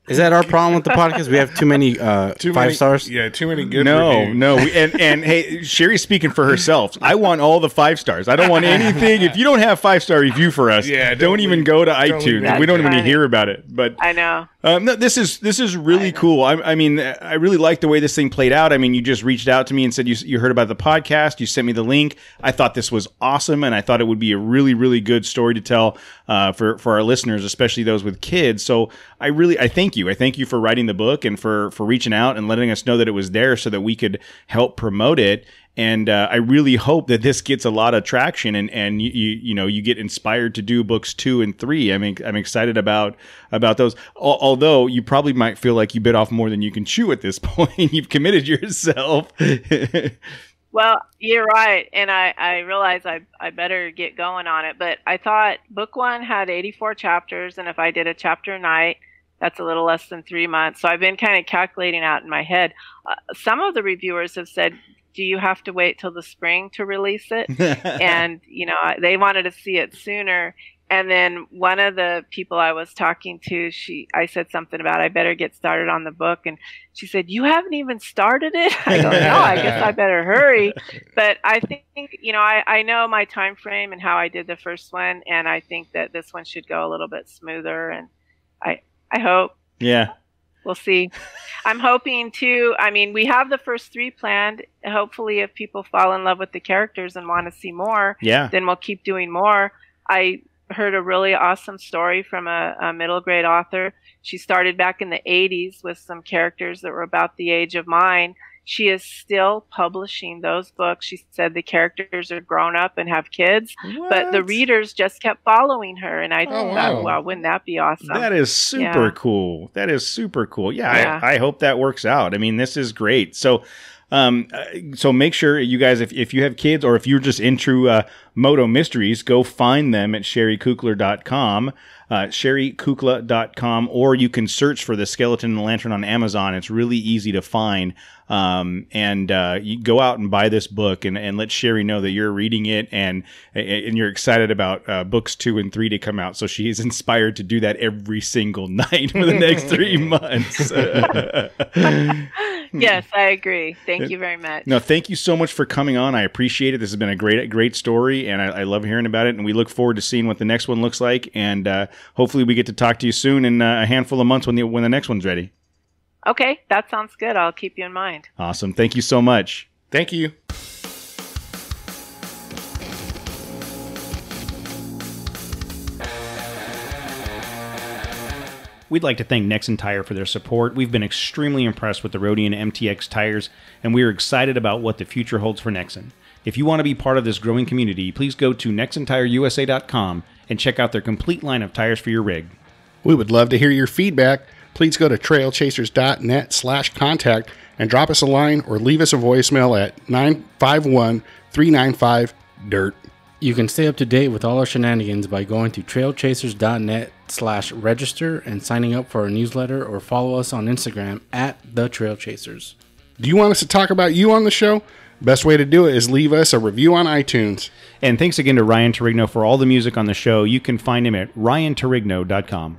Is that our problem with the podcast? We have too many 5 stars? Yeah, too many good reviews. No. And hey, Sherry's speaking for herself. I want all the 5 stars. I don't want anything. If you don't have 5-star review for us, don't even go to iTunes. We don't even hear about it. But I know. No, this is really cool. I mean, I really like the way this thing played out. I mean, you just reached out to me and said you heard about the podcast. You sent me the link. I thought this was awesome, and I thought it would be a really, really good story to tell for our listeners, especially those with kids. So I thank you. I thank you for writing the book and for reaching out and letting us know that it was there so that we could help promote it. And I really hope that this gets a lot of traction and you get inspired to do books 2 and 3. I mean, I'm excited about those. Although you probably might feel like you bit off more than you can chew at this point. You've committed yourself. Well, you're right, and I realize I better get going on it. But I thought book 1 had 84 chapters, and if I did a chapter a night, that's a little less than 3 months. So I've been kind of calculating out in my head. Some of the reviewers have said, do you have to wait till the spring to release it? And, they wanted to see it sooner. And then one of the people I was talking to, I said something about I better get started on the book. And she said, you haven't even started it? I go, no, I guess I better hurry. But I think, I know my time frame and how I did the first one. And I think that this one should go a little bit smoother. And I hope. Yeah. We'll see. I'm hoping too. I mean, we have the first 3 planned. Hopefully, if people fall in love with the characters and want to see more, then we'll keep doing more. I heard a really awesome story from a middle grade author. She started back in the 80s with some characters that were about the age of mine. She is still publishing those books. She said the characters are grown up and have kids, but the readers just kept following her. And I thought, wow, wouldn't that be awesome? That is super cool. That is super cool. Yeah. I hope that works out. I mean, this is great. So make sure you guys, if you have kids or if you're just into Moto mysteries, go find them at sherrykukla.com. sherrykukla.com, or you can search for The Skeleton and the Lantern on Amazon. It's really easy to find. You go out and buy this book and let Sherri know that you're reading it and you're excited about books 2 and 3 to come out. So she is inspired to do that every single night for the next 3 months. Yes, I agree. Thank you very much. No, thank you so much for coming on. I appreciate it. This has been a great story, and I love hearing about it. And we look forward to seeing what the next one looks like. And hopefully, we get to talk to you soon in a handful of months when the next one's ready. Okay, that sounds good. I'll keep you in mind. Awesome. Thank you so much. Thank you. We'd like to thank Nexen Tire for their support. We've been extremely impressed with the Rodian MTX tires, and we are excited about what the future holds for Nexen. If you want to be part of this growing community, please go to nexentireusa.com and check out their complete line of tires for your rig. We would love to hear your feedback. Please go to trailchasers.net/contact and drop us a line or leave us a voicemail at 951-395-DIRT. You can stay up to date with all our shenanigans by going to trailchasers.net/register and signing up for our newsletter, or follow us on Instagram at The Trail Chasers. Do you want us to talk about you on the show? Best way to do it is leave us a review on iTunes. And thanks again to Ryan Torigno for all the music on the show. You can find him at ryantorigno.com.